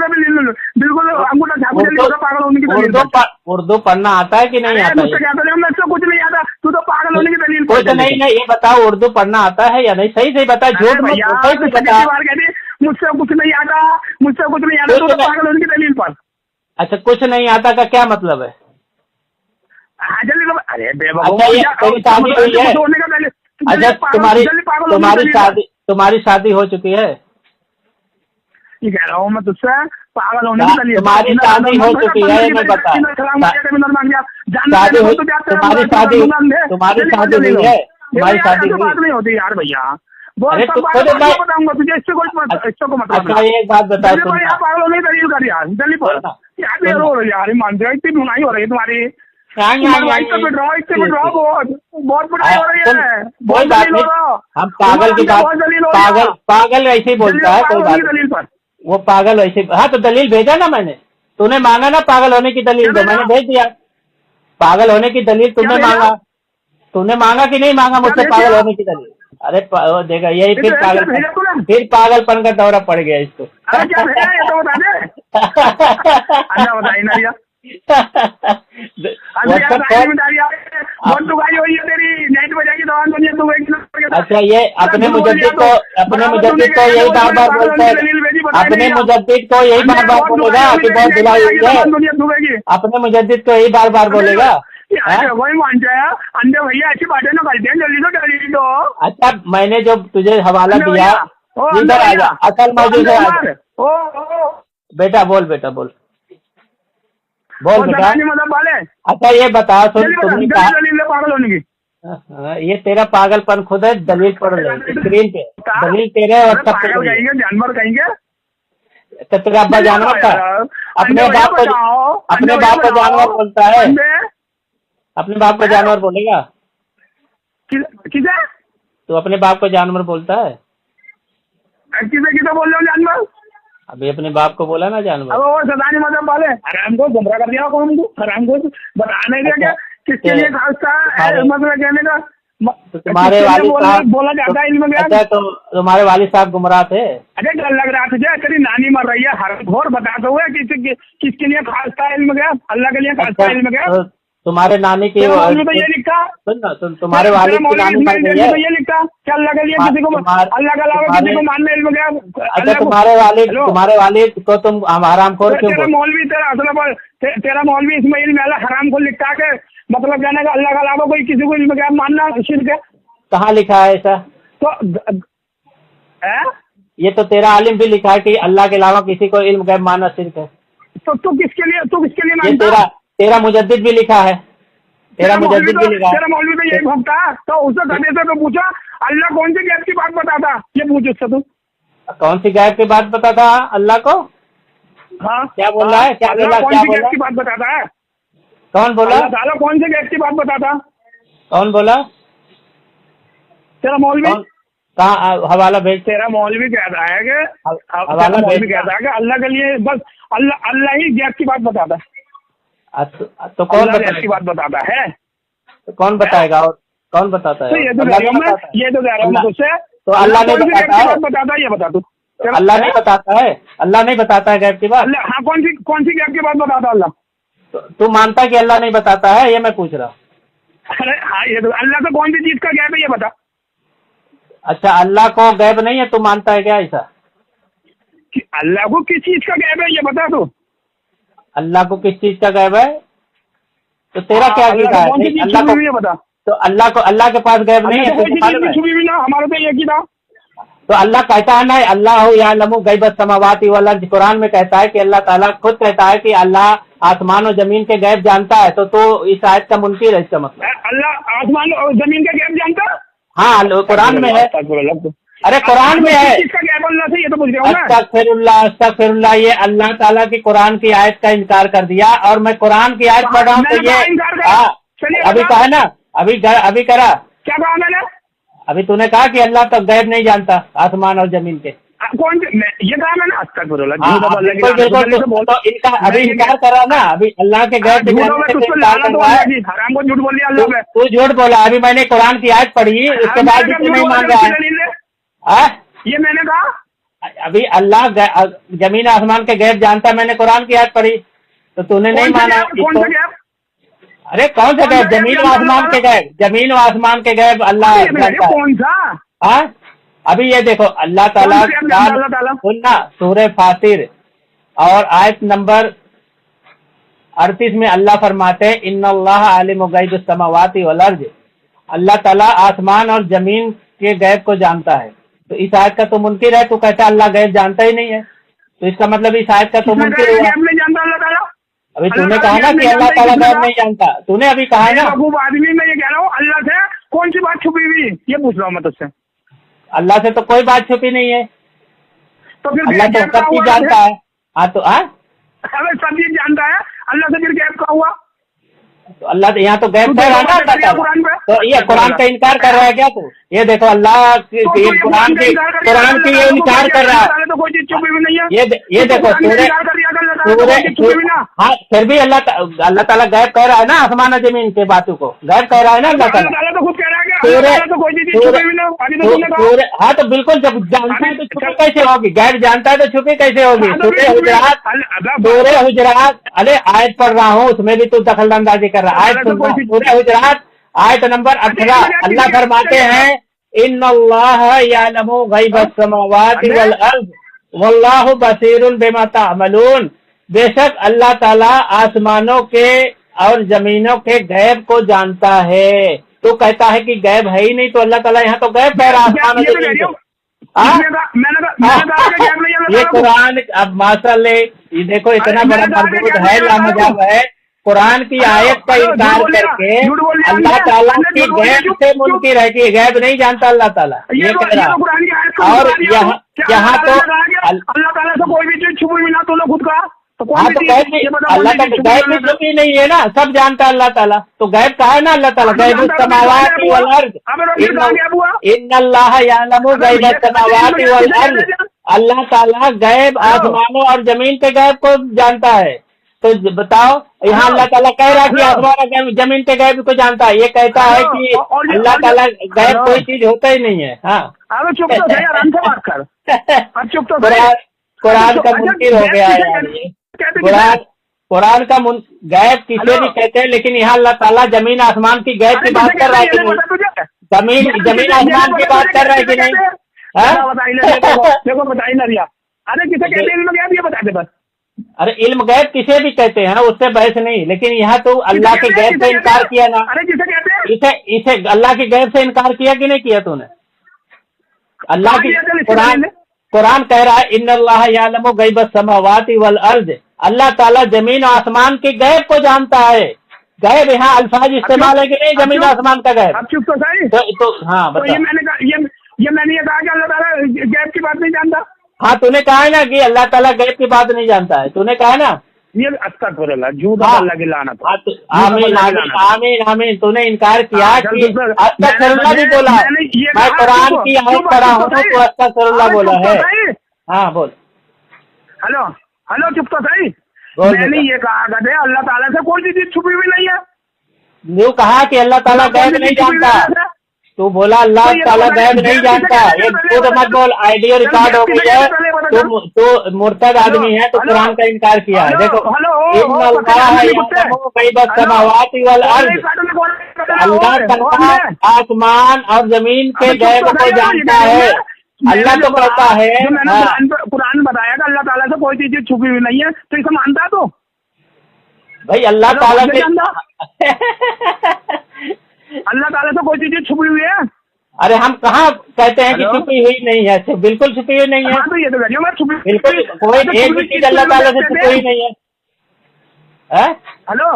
बिल्कुल अंगूठा झापू पागल होने की दलील।
उर्दू पढ़ना आता है कि नहीं आता?
मुझसे कुछ नहीं आता, तू तो पागल होने की दलील।
कुछ नहीं, ये बताओ उर्दू पढ़ना आता है या नहीं? सही सही बता, झूठ मत बता।
मुझसे कुछ नहीं आता, तू तो पागल होने की दलील पर।
अच्छा, कुछ नहीं आता का क्या मतलब है?
जल्दी। अरे
तेरी शादी हुई है? अच्छा, तुम्हारी शादी हो चुकी है?
ये कह रहा हूँ मैं तुझसे, पागल होने की दलील।
तुम्हारी शादी हो चुकी है नहीं पता? तुम्हारी शादी हुई है? तुम्हारी शादी
बात नहीं होती यार भैया।
अरे तो
बताऊंगा तुझे, इससे कोई मतलब।
अच्छा एक बात बता,
पागल होने की दलील कर यार, जल्दी पर यार मान जाए, इतनी बुनाई हो रही है तुम्हारी। इससे पिट रहा हूँ, बहुत पिटाई हो रही है,
कोई
बहुत
बात
दलील हो
नहीं,
रहा हो।
हम पागल की बात,
बहुत दलील हो रहा है।
पागल ऐसे ही बोलता है, कोई बात
दलील पर
नहीं। वो पागल ऐसे, हाँ तो दलील भेजा ना मैंने, तूने मांगा ना पागल होने की दलील,
क्या
तो मैंने
भेजा?
भेज दिया। पागल होने की दलील
क्या
तुमने
भेजा?
मांगा, तुमने मांगा कि नहीं मांगा
क्या
मुझसे
भेज
पागल
दिया?
होने की दलील? अरे वो देखा, यही
ये
फिर
तो है, क्या भेजा तूने?
फिर पागलपन का दौरा पड़ गया इसको।
अरे क्या भेजा, ये तो बता दे। अच्छा बता ही ना दिया। बहुत दुगाई हुई है तेरी, नेट बजाएगी तो दुनिया दुबेगी।
अच्छा, ये अपने मुजद्दिद को यही बार बार बोलते हैं, अपने मुजद्दिद को यही बार बार बोलेगा कि बहुत धुलाई हुई है,
दुनिया डूबेगी।
अपने मुजद्दिद को यही बार बार बोलेगा।
वही मान जाए अंधे भैया, ऐसी बातें ना करते हैं, जल्दी तो जल्दी दो।
अच्छा, मैंने जो तुझे हवाला दिया, इधर आ जा, असल मौजूद है। बेटा बोल, बेटा बोल, बोल बेटा।
मतलब वाले,
अच्छा ये बता, सुन, तुमने कहा
पागल होने की,
ये तेरा पागलपन खुद है, दलील पढ़ रहे स्क्रीन पे, दलील तेरे और सब
कहेंगे, जानवर कहेंगे।
तो तेरा अब्बा जानवर था, अपने बाप को जानवर बोलता है, अपने बाप को जानवर बोलेगा?
किसे?
तो अपने बाप को जानवर बोलता है?
किसे बोल रहे हो जानवर?
अभी अपने बाप को बोला ना जानवर।
अब वो सदानी मतलब वाले हराम को गुमराह कर दिया, कौन को हराम को बता नहीं दिया, क्या किसके लिए खास था मतलब कहने का?
तो तुम्हारे वालिद साहब
बोला जाता है इल्म में।
अच्छा, तो तुम्हारे वालिद साहब गुमराह थे?
अरे डर लग रहा तुझे, तेरी नानी मर रही है, हर घोर बता दो किसके लिए खास था इल्म गया, अल्लाह के लिए खास था इल्म गया।
तुम्हारे नानी की
मौलवी तो ये लिखा,
सुन ना, तुम्हारे वालिद की नानी मर गई है,
तो ये लिखा कि अल्लाह के लिए किसी को, अल्लाह के अलावा किसी को मानने इल्म गया।
अच्छा, तुम्हारे वालिद को तुम हरामखोर क्यों बोलते?
मौलवी तेरा असल तेरा मौलवी इस्माइल में हराम को लिखा के मतलब कहने का अल्लाह के अलावा कोई किसी को इल्म गया मानना शिर्क है।
कहाँ लिखा है ऐसा?
तो
ये तो तेरा आलिम भी लिखा है कि अल्लाह के अलावा किसी को इल्म गैब मानना शिर्क है।
तो तू किसके लिए मानता?
तेरा मुजद्दिद भी लिखा है, तेरा मुजद्दिद भी लिखा है।
तेरा मौलवी तो यही भक्ता, तो उससे गधे से तो पूछा अल्लाह कौन सी गैब की बात बताता, ये पूछ उससे तू।
कौन सी गैब की बात बताता अल्लाह को?
हाँ,
क्या बोल रहा है? क्या बोला?
कौन सी गैब की बात बताता है?
कौन बोला?
अल्लाह कौन सी गैब की बात बताता?
कौन बोला?
तेरा मौलवी।
कहाँ हवाला भेज?
तेरा मौलवी कहता है कि
हवाला भेज,
कहता है कि अल्लाह के लिए बस अल्लाह ही गैब की बात बताता है।
तो कौन
गैब की बात बताता है?
तो कौन बताएगा? और कौन बताता है?
तो ये तो कह रहा हूँ तुझसे,
तो अल्लाह नहीं बताता है?
बताता है, ये बता तू।
अल्लाह नहीं बताता है? अल्लाह नहीं बताता है गैब की बात?
हाँ, कौन सी गैब की बात बताता अल्लाह?
तू मानता है कि अल्लाह नहीं बताता है, ये मैं पूछ रहा हूँ।
अरे हाँ, ये तो अल्लाह को कौन सी चीज का गैब है ये बता।
अच्छा, अल्लाह को गैब नहीं है, तू मानता है क्या ऐसा?
कि अल्लाह को किस चीज का गैब है ये बता तू।
अल्लाह को किस चीज का गैब है? तो तेरा क्या कीदा है? अल्लाह को,
बता।
तो अल्लाह के पास गैब नहीं है?
छुपी भी ना, हमारा तो एक ही था।
तो अल्लाह कहता है ना, अल्लाह यअलमु गैबस समावाति वल अर्ज़, कुरान में कहता है कि अल्लाह ताला खुद कहता है कि अल्लाह आसमान और जमीन के गैब जानता है। तो इस आयत का मुनकिर है, इसका मतलब
अल्लाह आसमान और जमीन के गैब जानता?
हाँ, कुरान में है। अरे कुरान में है।
किसका गैब अल्लाह से, ये तो पूछ रहा हूं मैं।
अस्तगफिरुल्लाह, ये अल्लाह ताला की कुरान की आयत का इनकार कर दिया, और मैं कुरान की आयत पढ़ रहा हूँ। तो ये अभी कहा ना, अभी करा
क्या कहा मैंने?
अभी तूने कहा कि अल्लाह तो गैब नहीं जानता आसमान और जमीन के।
कौन ये कहा मैंने? अस्तगफिरुल्लाह,
तो इनका अभी इनकार कर रहा ना, अभी अल्लाह के गैब
हराम को झूठ बोल दिया अल्लाह में।
तू झूठ बोला। अभी मैंने कुरान की आयत पढ़ी, उसके बाद भी नहीं मान रहा है।
ये मैंने कहा
अभी अल्लाह जमीन आसमान के गैब जानता है, मैंने कुरान की आयत पढ़ी, तो तूने नहीं माना।
कौन सा गैब?
अरे कौन सा गैब? जमीन और आसमान के गैब, जमीन और आसमान के गैब अल्लाह जानता है।
कौन सा?
हाँ, अभी ये देखो, अल्लाह ताला सुनना, सूरह फातिर और आयत नंबर 38 में अल्लाह फरमाते हैं, इन्नल्लाह आलिमु गैबिस समावाति वल अर्ज़, अल्लाह ताला आसमान और जमीन के गैब को जानता है। तो इस आयत का तो मुनकिर है, तू कहता अल्लाह गैब जानता ही नहीं है, तो इसका मतलब इस आयत का तो मुनकिर हुआ।
नहीं जानता अल्लाह ताला?
अभी तूने कहा ना कि अल्लाह ताला गैब नहीं जानता, तूने अभी कहा है ना।
आदमी मैं ये कह रहा हूँ, अल्लाह से कौन सी बात छुपी हुई, ये पूछ रहा हूँ मैं तुझसे।
अल्लाह से तो कोई बात छुपी नहीं है,
तो फिर
अल्लाह तो सब चीज जानता है। हाँ, तो
अरे सब चीज जानता है, अल्लाह से फिर गैब का हुआ?
तो अल्लाह यहाँ तो गैब कह रहा है ना अल्लाह ताला। तो ये कुरान का इनकार कर रहा है क्या तू? ये देखो अल्लाह ये कुरान की ये इनकार कर रहा है।
तो कोई चीज छुपी हुई नहीं है।
ये देखो हाँ, फिर भी अल्लाह ताला गैब कह रहा है ना आसमान जमीन के बातों को गैब कह रहा है ना अल्लाह ताला।
तो खुद कह रहा है
हाँ तो बिल्कुल जब जानता है तो छुपी कैसे होगी? गैब जानता है तो छुपी कैसे होगी? सूरह हुजरात अरे आयत पढ़ रहा हूँ उसमें भी तू दखल अंदाजी कर रहा है। आयत सूरह हुजरात आयत नंबर 18 अल्लाह फरमाते हैं इन्नल्लाह यअलमु गैबस समावाति वल अर्ज़ वल्लाहु बसीरुन बिमा तअमलून। बेशक अल्लाह ताला आसमानों के और जमीनों के गैब को जानता है। तो कहता है कि गैब है ही नहीं, तो अल्लाह ताला यहाँ तो गैब कह रहा है आसमान जमीन को। ये कुरान अब माशाअल्लाह ये देखो इतना बड़ा मरबूत है लामजहब है। कुरान की आयत का इनकार करके अल्लाह ताला की गैब से मुनकिर है कि गैब नहीं जानता अल्लाह ताला, ये कह रहा है। और यहाँ तो
अल्लाह ताला से कोई भी चीज छुपी हुई ना तो खुद का
हाँ तो गैब भी अल्लाह का गैब भी छुपी नहीं है ना, सब जानता अल्लाह ताला। तो गैब कहा है ना अल्लाह ताला गैबुस समावाति वल अर्ज़ इन्नल्लाह यअलमु गैबस समावाति वल अर्ज़। अल्लाह ताला गैब आसमानों और जमीन के गैब को जानता है। तो बताओ यहाँ अल्लाह ताला कह रहा है कि आसमान जमीन के गैब को जानता है। ये कहता है कि अल्लाह ताला गैब कोई चीज होता ही नहीं है। हाँ
चुप तो सही, आराम से बात कर। अब चुप तो
कुरान का मुनकिर हो गया है यार ये। कुरान का गैब किसे भी कहते हैं, लेकिन यहाँ अल्लाह ताला जमीन आसमान की गैब की बात कर रहा है कि नहीं? जमीन आसमान की बात कर रहा है कि नहीं?
देखो बताइए ना रिया, अरे किसे कहते हैं इल्म गैब, ये बता दे बस।
अरे इल्म गैब किसे भी कहते हैं उससे बहस नहीं, लेकिन यहाँ तो अल्लाह के गैब से इनकार किया ना।
अरे किसे कहते हैं?
इसे अल्लाह के गैब से इनकार किया कि नहीं किया तूने? अल्लाह की कुरान कह रहा है इन्नल्लाह यअलमु गैबस समावाति वल अर्ज़। अल्लाह ताला जमीन आसमान के गैब को जानता है। गैब यहाँ अल्फाज इस्तेमाल है कि नहीं जमीन आसमान का गैब?
अब चुप तो सही।
तो हाँ बता।
ये मैंने कहा कि अल्लाह ताला गैब की बात नहीं जानता।
हाँ तूने कहा है ना कि अल्लाह ताला गैब की बात नहीं जानता है, तूने कहा ना
ये अस्तगफिरुल्लाह झूठ अल्लाह की लानत।
आमीन आमीन आमीन आमीन। तूने इनकार किया कि अस्तगफिरुल्लाह भी बोला, मैं कुरान की आयत पढ़ा हूँ तो अस्तगफिरुल्लाह बोला है। हाँ बोल।
हेलो हेलो चुप तो सही। मैंने ये कहा करते अल्लाह ताला से कोई चीज छुपी हुई नहीं है।
यूँ कहा कि अल्लाह ताला गैब नहीं जानता, तू बोला अल्लाह ताला गैब नहीं जानता। ये तो मत बोल, ऑडियो रिकॉर्ड हो गई है। तो मुर्तद आदमी है तो कुरान का इनकार किया है। देखो अल्लाह ताला आसमान और जमीन के गैब को जानता है। अल्लाह तो कहता है
कुरान बताया था अल्लाह ताला से कोई चीज छुपी हुई नहीं है, तो इसे मानता तो
भाई अल्लाह ताला से
अल्लाह ताला से कोई चीज छुपी हुई है?
अरे हम कहाँ कहते हैं कि छुपी हुई नहीं है, बिल्कुल छुपी हुई नहीं है।
हाँ, तो ये तो मैं छुपी
बिल्कुल कोई एक भी चीज अल्लाह ताला से छुपी हुई नहीं है।
हेलो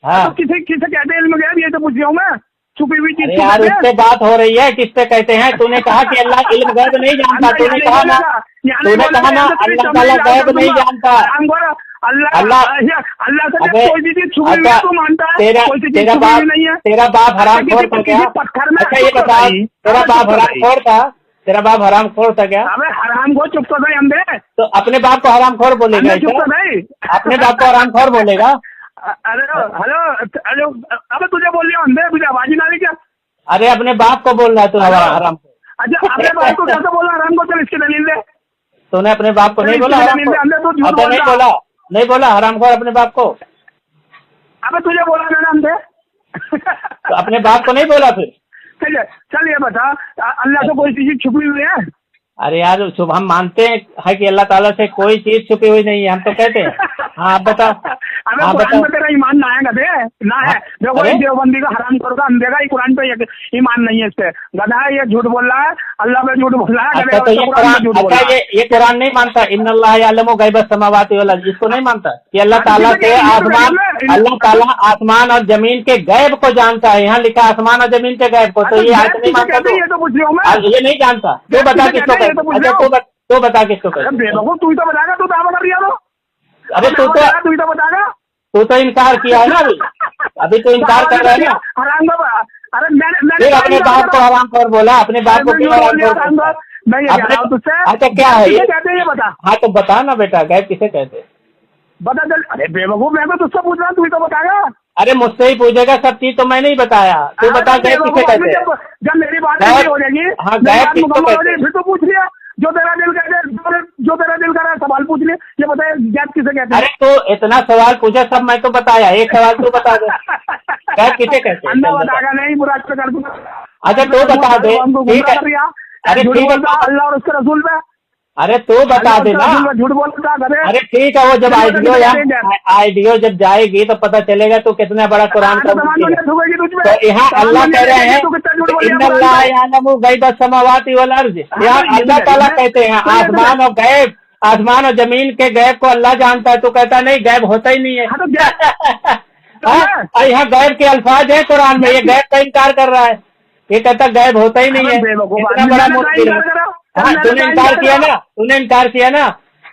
हाँ तो किसे कहते हैं इल्म गैब, ये तो पूछ रहा हूँ मैं। छुपी हुई चीज
यार उससे बात हो रही है, किससे कहते हैं? तूने कहा कि अल्लाह इल्म गैब नहीं जानता, तूने कहा ना अल्लाह ताला गैब नहीं जानता।
अल्लाह से कोई भी चीज छुपी हुई है तो मानता है, कोई चीज छुपी हुई नहीं है।
तेरा बाप हरामखोर था क्या? अच्छा ये बता, तेरा बाप हरामखोर था? तेरा बाप हरामखोर था क्या?
अबे हरामखोर चुप तो नहीं अंधे।
तो अपने बाप को हरामखोर बोलेगा?
चुप तो नहीं,
अपने बाप को हरामखोर बोलेगा?
अरे हेलो हेलो अबे तुझे बोल रही हूँ अंधे, तुझे आवाज ही ना रही क्या?
अरे अपने बाप को बोल रहा है तू हरामखोर।
अच्छा अपने बाप को कैसे बोला हरामखोर? चल इसकी दलील दे।
तूने अपने बाप को नहीं बोला हरामखोर? अच्छा नहीं बोला हरामखोर अपने बाप को?
अबे तुझे बोला मैंने अंधे।
तो अपने बाप को नहीं बोला फिर?
चल ये बता अल्लाह से कोई चीज छुपी हुई है?
अरे यार हम मानते हैं कि अल्लाह ताला से कोई चीज छुपी हुई नहीं है, हम तो कहते हैं। हाँ बता।
अबे कुरान पे तेरा ईमान ना है गधे, ना है। देखो देवबंदी का हराम करोगा अंधे का, कुरान पे ईमान नहीं है इससे। गधा है ये, झूठ बोल रहा है, अल्लाह पे झूठ बोल रहा है।
अच्छा तो ये कुरान नहीं मानता इन्नल्लाह यअलमु गैबस समावाति वल अर्ज़, इसको नहीं मानता कि अल्लाह ताला से अल्लाह ताला आसमान और जमीन के गैब को जानता है? यहाँ लिखा आसमान और जमीन के गैब को, तो ये आयत नहीं मानता? ये नहीं जानता? तू बता किसको? अच्छा तू बता किसको?
तू ही तो बताएगा, तू दावा कर रही है।
अरे तू तो बताएगा, तू तो इनकार किया है ना अभी। अभी तो इनकार कर रहा है ना।
हराम बाबा, अरे मैंने
फिर अपने बाप को हराम खोर बोला, अपने बाप को क्यों हराम खोर?
मैं ये कह रहा हूँ तुझसे।
अच्छा क्या है ये
कहते हैं ये बता।
हाँ तो बता ना बेटा, गैब किसे कहते हैं?
बता चल। अरे बेवकूफ, मैं तो तुझसे पूछ रहा हूँ, तू ही तो बताएगा।
अरे मुझसे ही पूछेगा सब चीज, तो मैंने ही बताया। तू बता गैब किसे कहते हैं?
जब मेरी बात नहीं हो जाएगी,
हाँ गैब किसको
मुकम्मल हो
कहते हैं?
जाएगी, फिर तो पूछ लिया जो तेरा दिल कहते, जो तेरा दिल कर रहा है, सवाल पूछ लिया। ये बताए गैब किसे कहते हैं?
अरे तो इतना सवाल पूछा, सब मैं तो बताया, एक सवाल तू बता दे, गैब किसे कहते हैं?
अंधा बताएगा नहीं, बुरा कर दूंगा।
अच्छा तो बता दे, ठीक है। अरे ठीक है,
अल्लाह और उसके रसूल पे।
अरे तो बता दे ना।
झूठ बोलता करे।
अरे ठीक है, वो जब आईडियो जब जाएगी तो पता चलेगा तू कितना बड़ा कुरान का मुंशी है। तो यहाँ अल्लाह कह रहे हैं इन्नल्लाह यअलमु गैबस समावाति वल अर्ज़, यहाँ अल्लाह ताला कहते हैं आसमान और गैब, आसमान और जमीन के गैब को अल्लाह जानता है। तो कहता नहीं, गैब होता ही नहीं है। और यहाँ गैब के अल्फाज है कुरान में, ये गैब का इनकार कर रहा है, ये कहता गैब होता ही नहीं है। इतना बड़ा मुश्किल है। हाँ तूने इनकार किया ना, तूने इनकार किया ना।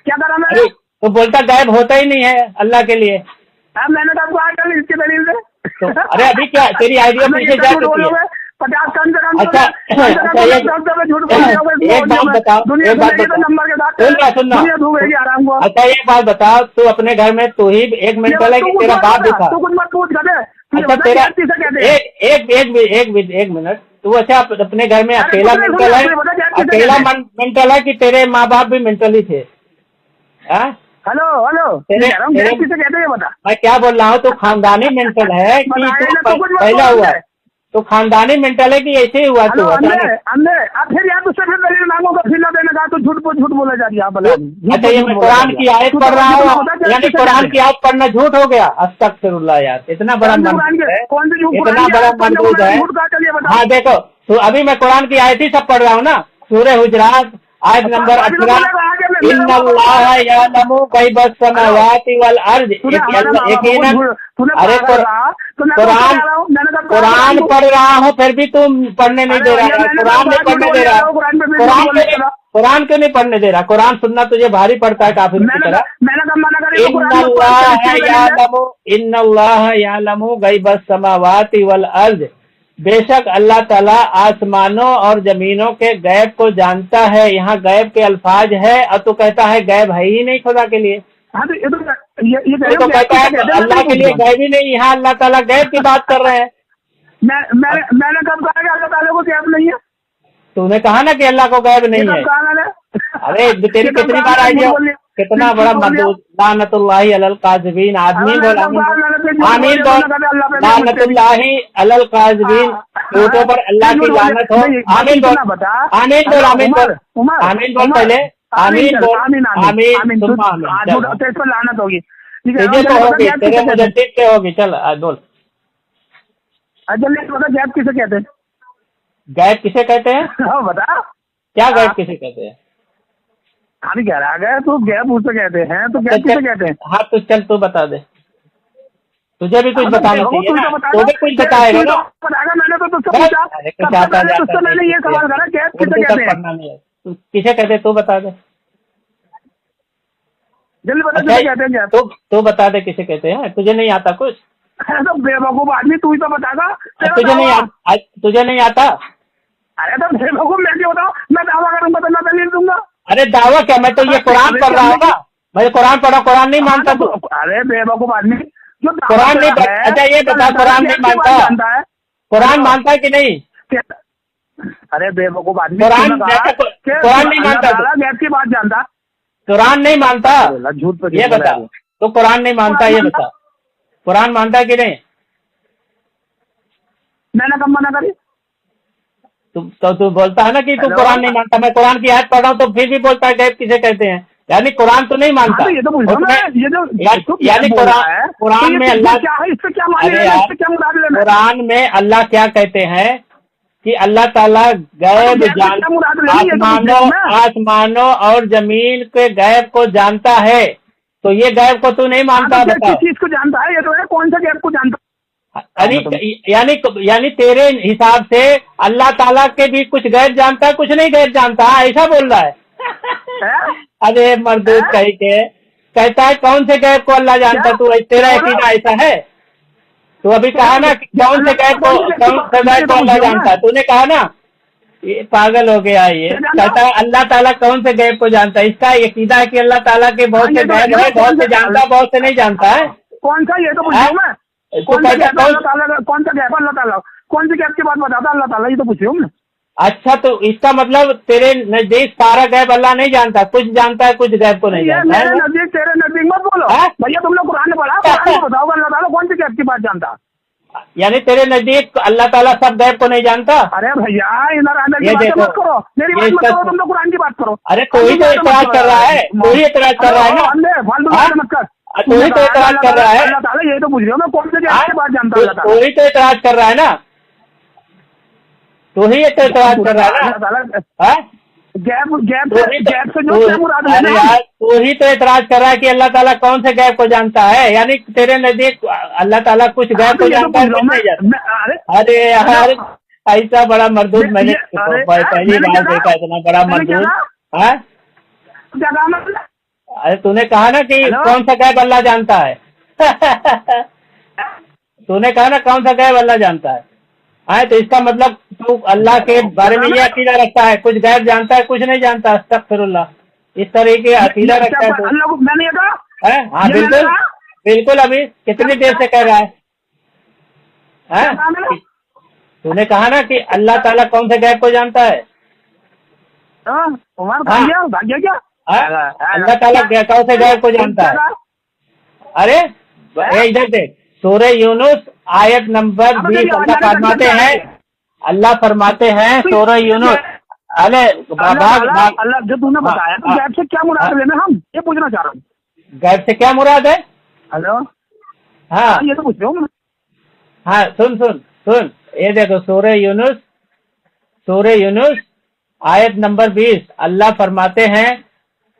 क्या करा मैंने?
तो बोलता गैब होता ही नहीं है अल्लाह के लिए।
मैंने तो आपको आगे इसके दलील से।
तो अरे अभी क्या तेरी आइडिया पीछे जा चुकी है।
50 कम से कम।
अच्छा एक बात बताओ, एक बात बताओ, सुनना। अच्छा एक बात बताओ, तू अपने घर में तू ही एक मिनट है कि तेरा बाप भी था?
तू कुछ मत पूछ गधे।
अच्छा तेरा एक मिनट, तू अच्छा अपने घर में अकेला मेंटल है, अकेला मेंटल है कि तेरे माँ बाप भी मेंटल ही थे?
हेलो हेलो, किसे कहते हैं बता।
मैं क्या बोल रहा हूँ, तू खानदानी मेंटल है कि तू पहला हुआ है? तो खानदानी मेंटल है कि ऐसे ही हुआ तू?
अंधे अब फिर यार तुझसे फिर दलील मांगो का, फिर ना देने का तो झूठ बोला जा रहा है।
अच्छा ये मैं कुरान की आयत पढ़ रहा हूँ, यानी कुरान की आयत पढ़ना झूठ हो गया? अस्तगफिरुल्लाह यार, इतना बड़ा इतना बड़ा मंदूद है। हाँ देखो, तो अभी मैं कुरान की आयत ही सब पढ़ रहा हूँ ना, सूरह हुजरात आयत नंबर 18, इन्नल्लाह यअलमु गैबस समावाति वल अर्ज़। यकीनन अरे कुरान पढ़ रहा हूँ, फिर भी तुम पढ़ने नहीं दे रहा है। कुरान नहीं पढ़ने दे रहा, कुरान क्यों नहीं पढ़ने दे रहा? कुरान सुनना तुझे भारी पड़ता है काफिर की तरह। इन्नल्लाह यअलमु गैबस समावाति वल अर्ज़, बेशक अल्लाह ताला आसमानों और जमीनों के गैब को जानता है। यहाँ गैब के अल्फाज है और तू कहता है गैब है ही नहीं खुदा के लिए।
हाँ तो
तो कहता है अल्लाह के लिए गैब ही नहीं। यहाँ अल्लाह ताला गैब की बात कर रहे हैं।
मैंने कब कहा कि अल्लाह ताला को गैब नहीं है?
तूने कहा ना कि अल्लाह को गैब नहीं है। अरे तेरी कितनी बार आइडिया, कितना बड़ा मदूद। लानतुल्लाहि अलल काज़िबीन, आदमी बोल आमीन बोल, लानतुल्लाहि अलल काज़िबीन, झूठों पर अल्लाह की लानत हो। आमीन बोल, आमीन बोल, आमीन बोल, आमीन बोल, पहले आमीन बोल, आमीन तुम आमीन।
इस पर लानत होगी,
तुझे तो होगी, तेरे मुजद्दिद से होगी। चल आज बोल।
जल्दी बता, गैब किसे कहते हैं?
गैब किसे कहते हैं?
हाँ बता,
क्या गैब किसे कहते हैं?
अभी कह रहा है तो गैब उसे कहते हैं, तो गैब किसे कहते हैं?
हाँ तो चल तू बता दे, तुझे भी कुछ बताना चाहिए ना, तू भी कुछ बताएगा ना।
मैंने तो तुझसे पूछा, तुझसे मैंने ये सवाल करा गैब किसे कहते हैं?
किसे कहते तू बता दे,
जल्दी बता किसे कहते हैं?
तू बता दे किसे कहते हैं, तुझे नहीं आता कुछ?
तो बेवकूफ आदमी, तू ही तो बताएगा।
तुझे नहीं आता?
अरे तो बेवकूफ मैं क्यों बताऊँ? मैं दावा करूंगा तो मैं दलील दूंगा।
अरे दावा क्या, मैं तो ये कुरान पढ़ रहा हूँ ना, मैं कुरान पढ़ा, कुरान नहीं मानता तू?
अरे बेवकूफ आदमी जो
कुरान नहीं। अच्छा ये बता, कुरान नहीं मानता? कुरान मानता है कि नहीं?
अरे बेवकूफ आदमी,
कुरान नहीं मानता?
गैब की बात जानता?
कुरान नहीं मानता?
झूठ पे
ये बता, तो कुरान नहीं मानता, ये बता कुरान मानता है कि नहीं?
मैंने कब मना करी?
तू बोलता है ना कि तू कुरान नहीं मानता। मैं कुरान की आयत पढ़ रहा हूँ तो फिर भी बोलता है गैब किसे कहते हैं, यानी कुरान तो नहीं मानता।
ये तो
यानी कुरान में अल्लाह, कुरान में अल्लाह क्या कहते हैं कि अल्लाह ताला गैब आसमानों और जमीन के गैब को जानता है। तो ये गैब को तू नहीं मानता? बता,
चीज को जानता है? ये तो है, कौन सा गैब को जानता?
यानी तेरे हिसाब से अल्लाह ताला के भी कुछ गैब जानता है, कुछ नहीं गैब जानता, ऐसा बोल रहा है? अरे मरदूद कहीं के कहता है कौन से गैब को अल्लाह जानता? तू तेरा यकीन ऐसा है? तो अभी कहा ना कि कौन से गैब को अल्लाह जानता है, तूने कहा ना। ये पागल हो गया, ये कहता है अल्लाह ताला कौन से गैब को जानता है। इसका यकीदा है कि अल्लाह ताला के बहुत से गैब है, बहुत से जानता है, बहुत से नहीं जानता है।
कौन सा, ये तो पूछ रहा हूँ मैं, कौन सा गैब अल्लाह ताला, कौन सा गैब अल्लाह ताला, कौन सी गैब की बात बताता अल्लाह ताला, ये तो पूछ रही हूँ मैं।
अच्छा, तो इसका मतलब तेरे नजदीक सारा गैब अल्लाह नहीं जानता, कुछ जानता है, कुछ गैब को नहीं जानता है।
मेरे नजदीक, तेरे नजदीक मत बोलो भैया, तुम लोग कुरान पढ़ा, कुरान में बताओ अल्लाह ताला कौन सी गैब की बात जानता।
यानी तेरे नजदीक अल्लाह ताला सब गैब को नहीं जानता।
अरे भैया इधर आने की बात मत करो, मेरी बात मत करो, तुम लोग कुरान की बात करो।
अरे तू ही तो इतराज कर रहा है, तू ही इतराज कर रहा है ना,
फालतू बात मत कर,
तू ही तो इतराज कर रहा है।
अल्लाह ताला ये तो पूछ रही हूँ मैं, कौन से गैब की बात जानता अल्लाह ताला।
तू ही तो इतराज कर रहा है ना, तू ही तो इतराज कर रहा है ना।
गैब से जो क्या मुराद है?
अरे यार, तू ही तो इतराज कर रहा है कि अल्लाह ताला कौन से गैब को जानता है। यानी तेरे नजदीक अल्लाह ताला कुछ गैब को जानता है, कुछ नहीं जानता। अरे यार, ऐसा बड़ा मरदूद मैंने पहली बार देखा, इतना बड़ा मरदूद। हाँ, अरे तूने कहा ना कि कौन सा गैब अल्लाह जानता है। तूने कहा ना कौन सा गैब अल्लाह जानता है। हाँ, तो इसका मतलब तू अल्लाह के बारे में ये अकीदा रखता है, कुछ गैब जानता है, कुछ नहीं जानता। अस्तगफिरुल्लाह, इस तरह के अकीदा रखता है तो।
मैंने ये कहा,
हाँ बिल्कुल बिल्कुल। अभी कितनी देर से कह रहा है? तूने कहा ना कि अल्लाह ताला कौन से गैब को जानता है।
भाग्य क्या
अल्लाह ताला कौन से गैब को जानता है? अरे इधर देख, सूरह यूनुस आयत नंबर 20 अल्लाह फरमाते हैं सूरह यूनुस। अरे
अल्लाह जो तूने बताया, तो गैब से क्या मुराद लेना, हम ये पूछना चाह रहा हूँ।
गैब से क्या मुराद है?
हेलो,
हाँ
ये तो पूछ रहा हूँ।
हाँ, सुन सुन सुन, ये देखो सूरह यूनुस आयत नंबर 20 अल्लाह फरमाते हैं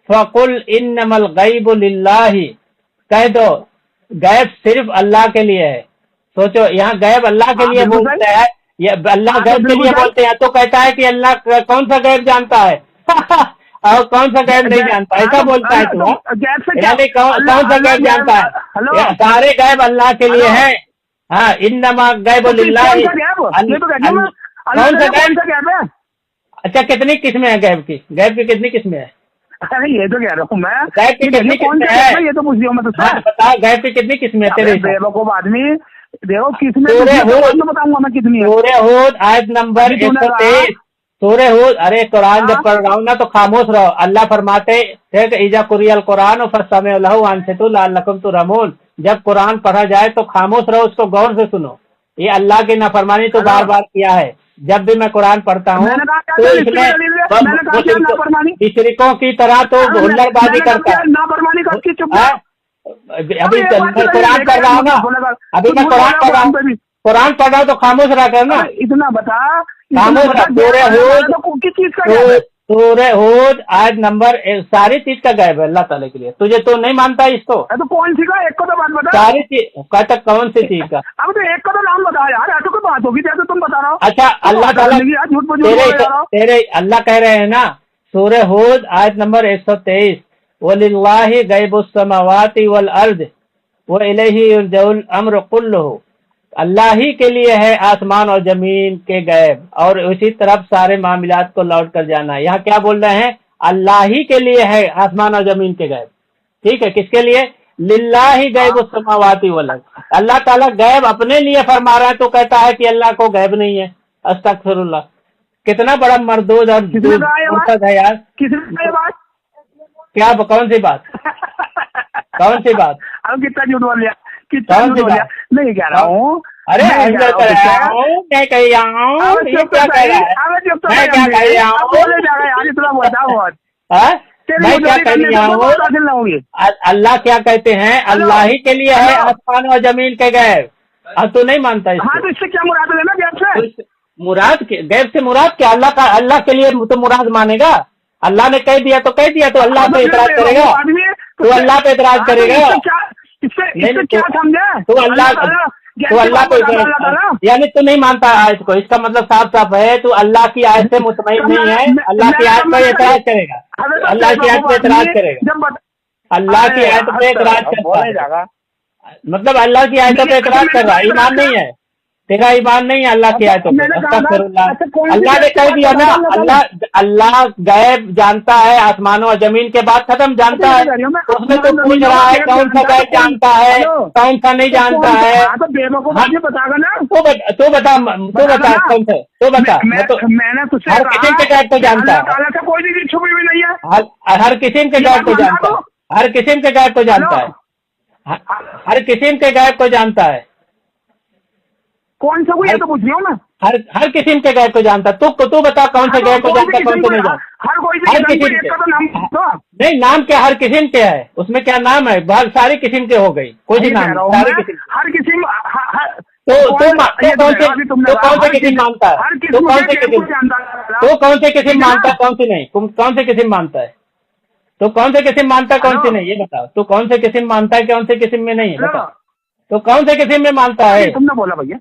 फकुल इन्नमल गैबु लिल्लाहि, कह दो गैब सिर्फ अल्लाह के लिए है। सोचो, यहाँ गैब अल्लाह के लिए बोलते हैं, ये अल्लाह गैब के लिए बोलते हैं, तो कहता है कि अल्लाह कौन सा गैब जानता है और कौन सा गैब नहीं जानता, ऐसा बोलता है तू। यानी कौन सा गैब जानता है? सारे गैब अल्लाह के लिए है। हाँ, इन्नमा गैबु लिल्लाहि। कौन सा गैब है? अच्छा, कितनी किस्में हैं गैब की? गैब की कितनी किस्में हैं?
अरे ये तो कह रहा हूँ मैं,
गैब की कितनी किस्में हैं?
ये तो पूछ रही हूँ मैं तो।
बता, गैब की कितनी किस्में हैं तेरे?
बेवकूफ आदमी, देखो किसमें बताऊंगा मैं कितनी है।
सूरह हूद आयत नंबर 123। सूरह हूद, अरे कुरान जब पढ़ रहा हूँ ना तो खामोश रहो। अल्लाह फरमाते इजा कुरियल कुरान फस्तमिउ लहु वअनसितू लअल्लकुम तुरहमून। जब कुरान पढ़ा जाए तो खामोश रहो, उसको गौर से सुनो। ये अल्लाह की नाफरमानी तो बार बार किया है। जब भी मैं कुरान पढ़ता हूँ तो इसमें मुशरिकों की तरह तो हुल्लड़बाजी करता है। अभी मैं कुरान पढ़ रहा हूँ ना, अभी मैं कुरान पढ़ रहा हूँ तो खामोश रहा कर ना,
इतना बता।
खामोश रहा। सूरह हूद आयत नंबर, सारी चीज का गैब है अल्लाह ताला के लिए। तुझे तो नहीं मानता इसको?
तो कौन सी का, एक को तो बात बता।
सारी चीज कहता, कौन सी चीज का?
अब तो एक का तो नाम बता यार, ऐसे कोई बात होगी जैसे तुम बता रहा हो।
अच्छा, अल्लाह ताला तेरे अल्लाह कह रहे हैं ना, सूरह हूद आयत नंबर 123, वलिल्लाहि गैबुस समावाति वल अर्द व इलैहि युरजउल अम्र कुल्लुहु। अल्लाह ही के लिए है आसमान और जमीन के गैब, और उसी तरफ सारे मामलात को लौट कर जाना। यहाँ क्या बोल रहे हैं? अल्लाह ही के लिए है आसमान और जमीन के गैब। ठीक है, किसके लिए? लिल्लाहि गैबुस समावाति वल अर्द। अल्लाह ताला गैब अपने लिए फरमा रहा है तो कहता है कि अल्लाह को गैब नहीं है। अस्तगफिरुल्लाह, कितना बड़ा मरदूद और मुर्तद है यार।
किसने बात
क्या? कौन सी बात? कौन सी बात?
अब कितना झूठ बोल लिया, कितना झूठ बोल लिया। नहीं कह रहा हूँ,
अरे मैं कह रहा हूँ, मैं क्या कह रहा हूँ, मैं क्या कह रहा हूँ,
इतना बोलता बहुत।
मैं क्या कह रहा हूँ? अल्लाह क्या कहते हैं? अल्लाह ही के लिए है आसमान और जमीन के गैब। अब तो नहीं मानता इसको।
हाँ, तो इससे क्या मुराद लेना गैब से?
मुराद गैब से मुराद क्या? अल्लाह के लिए तो मुराद मानेगा। अल्लाह ने कह दिया तो कह दिया, तो अल्लाह पे इतराज करेगा? तो अल्लाह पे इतराज करेगा?
इससे क्या समझे?
तो अल्लाह को यानी तू नहीं मानता आयत को। इसका मतलब साफ साफ है, तू अल्लाह की आयत से मुतमईन नहीं है। अल्लाह की आयत पे इतराज करेगा, अल्लाह की आयत पे इतराज करेगा, अल्लाह की आयत पे इतराज करेगा। मतलब अल्लाह की आयतों पे एतराज कर रहा है, ईमान नहीं है तेरा, ईमान नहीं है अल्लाह की आयतों पे। अस्तगफिरुल्लाह, अल्लाह ने कह दिया ना, अल्लाह गैब जानता है, आसमानों और जमीन के बाद खत्म, जानता है। तो उसमें तो पूछ रहा है कौन सा गैब जानता है, कौन सा नहीं जानता है।
बतागा ना,
तो बता कौन से, तो बता।
मैंने तुझसे
हर किस्म के गैब को जानता है,
कोई चीज छुपी हुई नहीं है,
हर किस्म के गैब को जानता है, हर किस्म के गैब को जानता है, हर किस्म के गैब को जानता है।
कौन सा? ये तो पूछ रही हूँ मैं।
हर किस्म के गैब को जानता। तू बता कौन से गैब को जानता, कौन से नहीं जानता।
हर किस्म के।
नहीं, नाम क्या हर किस्म के है, उसमें क्या नाम है, बहुत सारी किस्म के हो गई, कोई भी नाम सारी किस्म।
हर किस्म
तो कौन से किस्म मानता है, तो कौन से किस्म मानता है, कौन सी नहीं, तुम कौन से किस्म मानता है, तो कौन से किस्म मानता है, कौन सी नहीं, ये बताओ। तो कौन से किस्म मानता है, कौन से किस्म में नहीं है, बताओ। तो कौन से किस्म में मानता है,
तुमने बोला भैया।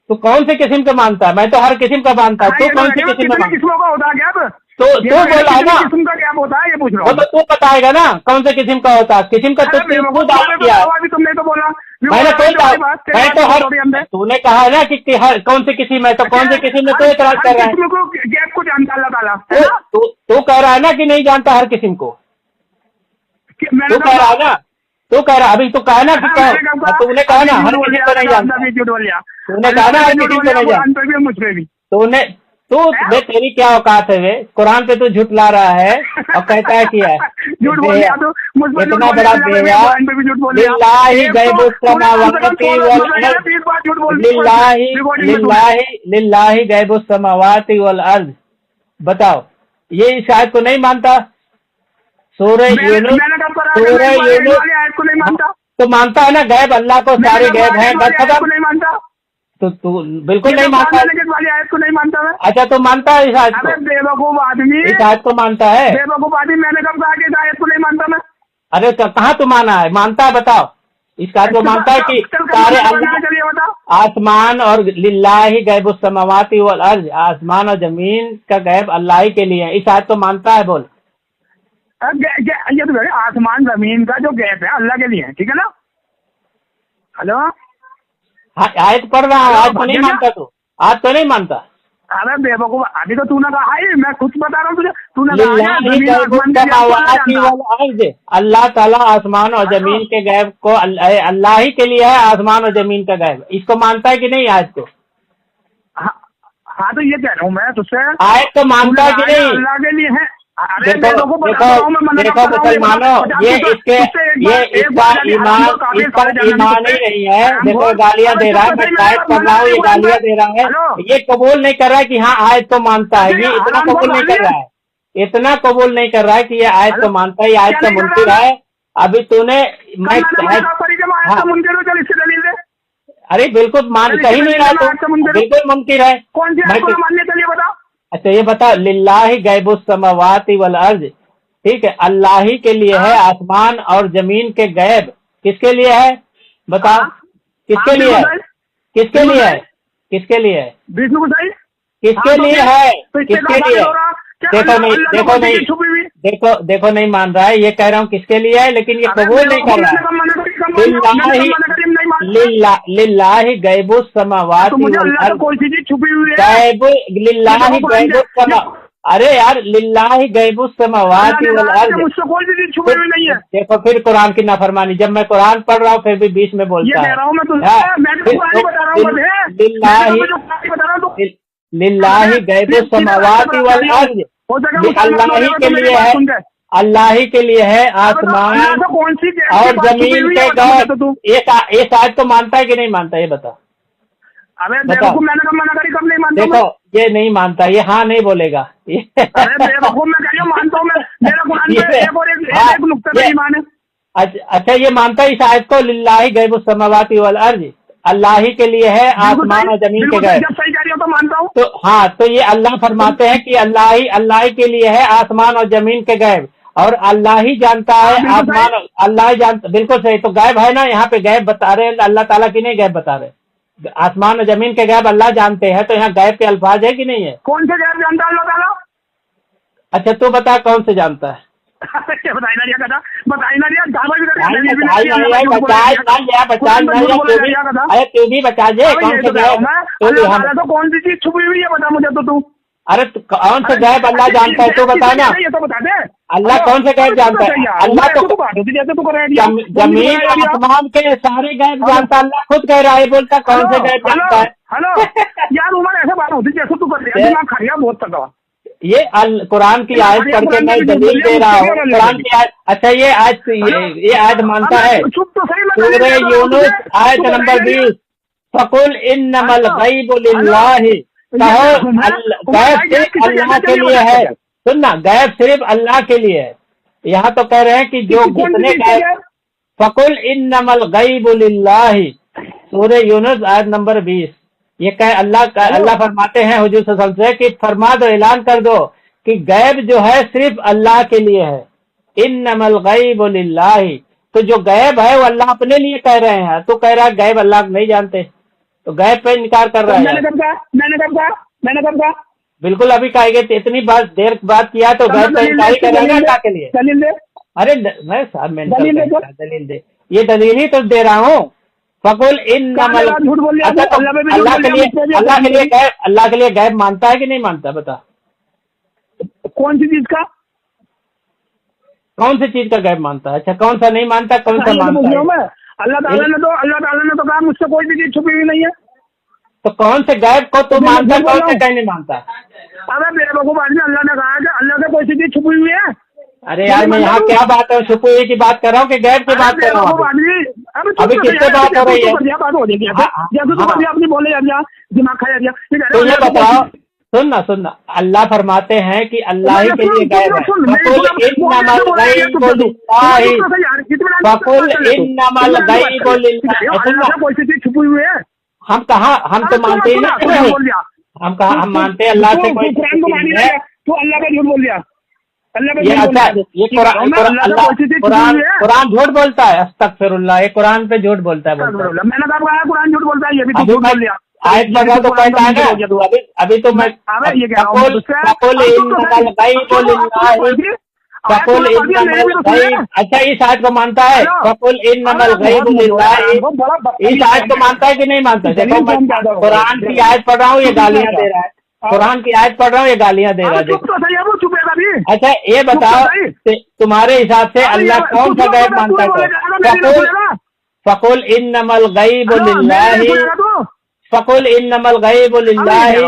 तो कौन से किस्म का मानता है? मैं तो हर किस्म का मानता है। तो कौन सी किस्म में
किस्मों का होता है क्या?
तो बोला है ना
किस्म का क्या होता है, ये पूछ रहा हूँ।
तो तू बताएगा ना कौन से किस्म का होता है, किस्म का तो तू दावा किया है।
अभी तुमने तो बोला,
मैंने कोई मैं तो हर, तूने कहा है ना कि हर कौन सी किस्म है, तो कौन सी किस्म में तो एतराज कर रहा है।
गैप को जानता अल्लाह ताला,
तू कह रहा है ना कि नहीं जानता हर किस्म को, तू कह रहा है ना, तू कह रहा अभी तो कहा ना कि तूने कहा ना हर किसी को नहीं जानता, तूने कहा ना हर किसी को नहीं जानता।
मुझे भी
तूने वे तेरी क्या औकात है, वे कुरान पे तू झूठ ला रहा है और कहता है कि है
झूठ बोल दिया तो
इतना बड़ा लिल्लाही गैबुस समावाति वल अर्ज़, लिल्लाही गैबुस समावाति वल अर्ज़। बताओ, ये इस आयत को नहीं मानता? सूरह यूनुस
को नहीं मानता,
तो मानता है ना गैब, अल्लाह को सारे गैब हैं, बस खत्म।
नहीं मानता
तो तू बिल्कुल नहीं मानता
वाली आयत को नहीं मानता मैं।
अच्छा, तो मानता है इस आयत को?
बेवकूफ आदमी,
इस आयत को मानता है?
बेवकूफ आदमी, मैंने कब कहा कि इस आयत को नहीं मानता मैं?
अरे तो कहाँ तू माना है, मानता है बताओ। इस आयत को मानता है कि सारे अल्लाह, आसमान और लिल्लाही गैबुस समावाति वल अर्ज़, आसमान और जमीन का गैब अल्लाह ही के लिए है, इस आयत को मानता है? बोल।
ये तो आसमान जमीन का जो गैप है अल्लाह के लिए है, ठीक है ना? हेलो,
आयत पढ़ रहा है, आज तो नहीं मानता तू, आज तो नहीं मानता।
अरे बेवकूफ, अभी तो तूने कहा है, मैं कुछ बता रहा हूँ तुझे, तूने
अल्लाह ताला आसमान और जमीन के गैब को अल्लाह ही के लिए है, आसमान और जमीन का गैब, इसको मानता है कि नहीं आयत को?
हाँ, तो ये कह रहा हूँ मैं तुझसे,
आयत को मानता है कि नहीं?
अल्लाह के लिए है।
देखो मुसलमानों, ये इसका ईमान ही नहीं है। देखो गालियां दे रहा है, मैं शायद कर रहा हूँ, ये गालियां दे रहा है, ये कबूल नहीं कर रहा है कि हाँ आयत को मानता है, ये इतना कबूल नहीं कर रहा है, इतना कबूल नहीं कर रहा है कि ये आयत को मानता है, ये आयत का मुनकिर है। अभी तूने अरे बिल्कुल मान कहीं नहीं रहा, तो बिल्कुल मुमकिन है।
कौन सी आयत को मानने के लिए बता?
अच्छा ये बता, लिल्लाही गैबुस समावाति वल अर्ज़, ठीक है, अल्लाह ही के लिए है आसमान और जमीन के गैब, किसके लिए है बताओ? किसके लिए है? किसके लिए है? किसके लिए है?
विष्णु गोसाई
किसके लिए है? किसके लिए? देखो नहीं मान रहा है, ये कह रहा हूँ किसके लिए है, लेकिन ये कबूल नहीं कर रहा है। लिल्लाही गैबुस समावाति वल अर्ज़,
कोई चीज छुपी हुई है,
गैब लिल्लाही गैबुस समा, अरे यार लिल्लाही गैबुस समावाति वल अर्ज़,
मुझसे कोई चीज छुपी हुई नहीं है।
देखो फिर कुरान की नाफरमानी, जब मैं कुरान पढ़ रहा हूँ फिर भी बीच में बोलता है। लिल्लाही गैबुस समावाति वल अर्ज़, अल्लाह ही के लिए है, अल्लाह ही के लिए है आसमान और जमीन के गैब। एक आयत को मानता है कि नहीं मानता, ये बता।
मैंने कब मना करी, कब नहीं मानता?
देखो ये नहीं मानता, ये हाँ नहीं बोलेगा। अच्छा ये मानता है इस आयत को, लिल्लाही गैबुस समावाति वल अर्ज़, अल्लाह ही के लिए है आसमान और जमीन के गैब।
सही कह रही हो तो मानता हूँ।
तो हाँ, तो ये अल्लाह फरमाते हैं कि अल्लाह ही के लिए है आसमान और जमीन के गैब, और अल्लाह ही जानता है आसमान, अल्लाह ही जानता, बिल्कुल सही। तो गैब है ना, यहाँ पे गैब बता रहे अल्लाह ताला की, नहीं गैब बता रहे, आसमान और जमीन के गैब अल्लाह जानते हैं, तो यहाँ गैब के अल्फाज है कि नहीं है?
कौन से गैब जानता है अल्लाह ताला?
अच्छा तू बता कौन से जानता है?
क्या बताई ना दिया कदा, बताई ना दिया दावा भी कर
अरे तू भी बचा दे, कौन से गैब,
तो कौन सी चीज छुपी हुई है बता मुझे तो तू।
अरे कौन से गैब अल्लाह जानता है, तू बता ना।
ये तो बता दे,
अल्लाह कौन से गैब जानता है? अल्लाह तो
बात होती जैसे तू कर रहा है,
जमीन आसमान के सारे गैब जानता, अल्लाह खुद कह रहा है, बोलता कौन से गैब जानता है।
हेलो यार उमर, ऐसे बात होती जैसे तू कर रहा है, दिमाग खा गया बहुत तक।
ये कुरान की आयत पढ़ के मैं दलील दे रहा हूँ, कुरान की आयत। अच्छा ये आयत मानता है, सूरह यूनुस आयत नंबर 20, फकुल इन्नमल गैबु लिल्लाहि, कहो गैब सिर्फ अल्लाह के लिए है। सुनना, गैब सिर्फ अल्लाह के लिए है। यहाँ तो कह रहे हैं कि जो जितने गैब, फकुल इन्नमल गैबु लिल्लाहि, सूरह यूनुस आयत नंबर 20। ये कह अल्लाह फरमाते हैं हुजूर सल्लल्लाहु अलैहि वसल्लम से कि फरमा दो, ऐलान कर दो कि गैब जो है सिर्फ अल्लाह के लिए है। इन्नमल गैबु लिल्लाहि, तो जो गैब है वो अल्लाह अपने लिए कह रहे हैं। तो कह रहा है गैब अल्लाह नहीं जानते, तो गैब पे इनकार कर रहा है।
मैंने कब कहा
बिल्कुल अभी कहेंगे, इतनी देर बात किया तो गैब पे इनकार कर रहा है अल्लाह के लिए।
दलील दे।
अरे मैं साहब दलील दे, ये दलील ही तो दे रहा हूँ। फकुल इन्नमल, अल्लाह के लिए गैब मानता है कि नहीं मानता, बता।
कौन सी चीज का,
कौन सी चीज का गैब मानता है? अच्छा कौन सा नहीं मानता, कौन सा मानता है?
अल्लाह ताला ने तो कहा मुझसे कोई भी चीज छुपी हुई नहीं है।
तो कौन से गैब को तू मानता, कौन से गैब नहीं मानता?
अरे मेरे बकूफ आदमी, अल्लाह ने कहा कि अल्लाह से कोई सी चीज छुपी हुई है।
अरे यार मैं यहाँ क्या बात है, छुपी हुई की बात कर रहा हूँ कि गैब की बात कर रहा हूँ? अभी किससे बात हो रही है?
बात हो जाएगी जैसे तो अपनी बोले जा, दिमाग खाया जा।
तो ये बताओ, सुनना, अल्लाह फरमाते हैं कि अल्लाह ही के लिए गैब है। फकुल इन्नमल गैबु लिल्लाहि, फकुल इन्नमल गैबु लिल्लाहि।
कोई सी चीज छुपी हुई है?
हम कहाँ, हम तो मानते ही नहीं, हम मानते हैं अल्लाह से कोई चीज नहीं है।
तू अल्लाह का झूठ बोल दिया,
ये अच्छा, ये कुरान झूठ बोलता है? अस्तगफिरुल्लाह, ये कुरान पे झूठ बोलता है।
मैंने कहा कुरान झूठ बोलता है, ये भी तू झूठ बोल दिया।
आयत लगा तो कहता है ना, अभी तो मैं
ये कह रहा हूँ,
अच्छा इस आयत को मानता है, फकुल इन्नमल गैबु लिल्लाहि, इस आयत को मानता है कि नहीं मानता? देखो मैं कुरान की आयत पढ़ रहा हूँ, ये गालियाँ दे रहा है। कुरान की आयत पढ़ रहा हूँ, ये गालियाँ दे रहा है। अच्छा ये बताओ, तुम्हारे हिसाब से अल्लाह कौन सा गैब मानता है? फकुल इन्नमल गैबु लिल्लाहि, फकुल इन्नमल गैबु लिल्लाहि।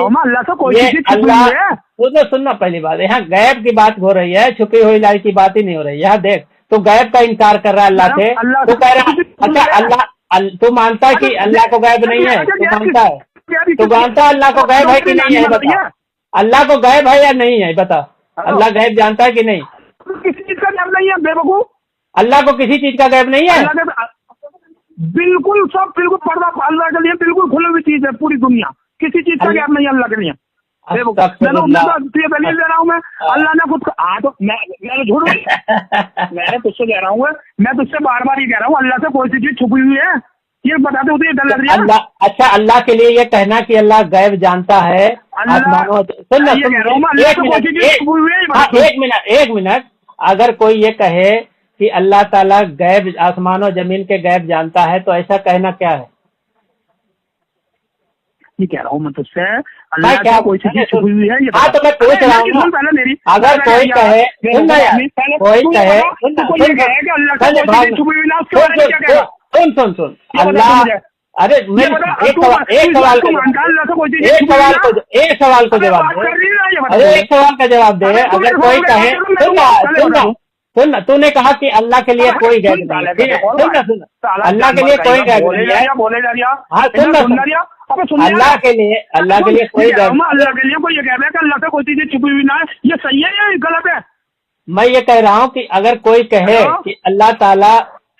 ये अल्लाह, तो सुनना पहली बात, यहाँ गैब की बात हो रही है, छुपी हुई लाई की बात ही नहीं हो रही। यहाँ देख, तू गैब का इनकार कर रहा है अल्लाह से, तू कह रहा है अच्छा अल्लाह, तू मानता है कि अल्लाह को गैब नहीं है? तू मानता है, तो जानता अल्लाह को गैब है कि नहीं है? बता, अल्लाह को गैब है या नहीं है? बता, अल्लाह गैब जानता है कि नहीं?
किसी चीज का गैब नहीं है बेवकूफ,
अल्लाह को किसी चीज का गैब नहीं है।
बिल्कुल सब बिल्कुल पर्दा अल्लाह के लिए बिल्कुल खुली हुई चीज है पूरी दुनिया, किसी चीज का गैब नहीं है अल्लाह के लिए। दलील दे रहा हूँ मैं, अल्लाह ने खुद तो मैंने झूठ मैंने तुझसे कह रहा हूँ, मैं तुझसे बार बार ये कह रहा हूँ अल्लाह से कोई सी चीज छुपी हुई है, ये बताते हो तो ये डर लग रही है।
अल्लाह, अच्छा अल्लाह के लिए ये कहना कि अल्लाह गैब जानता है, एक मिनट, अगर कोई ये कहे कि अल्लाह ताला गैब, आसमान और जमीन के गैब जानता है, तो ऐसा कहना क्या है?
ये कह रहा हूँ मैं तुझसे, अल्लाह क्या कोई चीज छुपी हुई है?
हाँ तो मैं पूछ रहा हूँ, अगर कोई कहे, सुन अल्लाह, अरे एक सवाल को जवाब दे, अरे एक सवाल का जवाब दे। अगर कोई कहे, सुन, तूने कहा कि अल्लाह के लिए कोई गैब नहीं है, ठीक है? सुन, अल्लाह के लिए कोई गैब नहीं है। हाँ सुन, अल्लाह के लिए कोई गैब,
अल्लाह के लिए कोई गैब है कि अल्लाह से कोई चीज छुपी हुई ना है, ये सही है या गलत है?
मैं ये कह रहा हूँ कि अगर कोई कहे कि अल्लाह ताला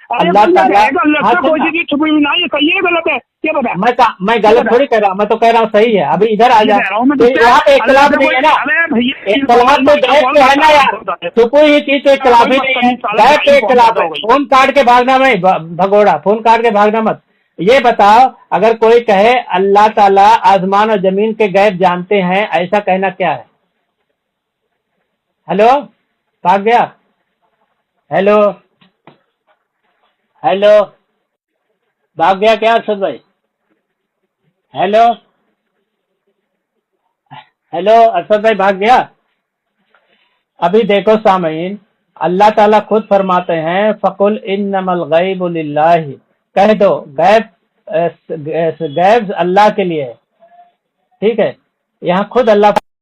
कोई चीज छुपी हुई ना, ये सही है गलत है? क्या बता,
मैं गलत थोड़ी कर रहा हूँ, मैं तो कह रहा हूँ सही है। अभी इधर आ जा, यहाँ पे इख्तिलाफ नहीं है ना, इख्तिलाफ तो गैब पे है ना यार, छुपी हुई चीज तो इख्तिलाफ ही नहीं है, गैब पे इख्तिलाफ है। फोन काट के भागना नहीं भगोड़ा, फोन काट के भागना मत। ये बताओ, अगर कोई कहे अल्लाह ताला आसमान और जमीन के गैब जानते हैं, ऐसा कहना क्या है? हेलो, भाग गया? हेलो हेलो, भाग गया क्या अरशद भाई? हेलो हेलो, अरशद भाई भाग गया? अभी देखो सामीन, अल्लाह ताला खुद फरमाते हैं फकुल इन्नमल गैबु लिल्लाहि, कह दो गैब गैब अल्लाह के लिए है। ठीक है, यहाँ खुद अल्लाह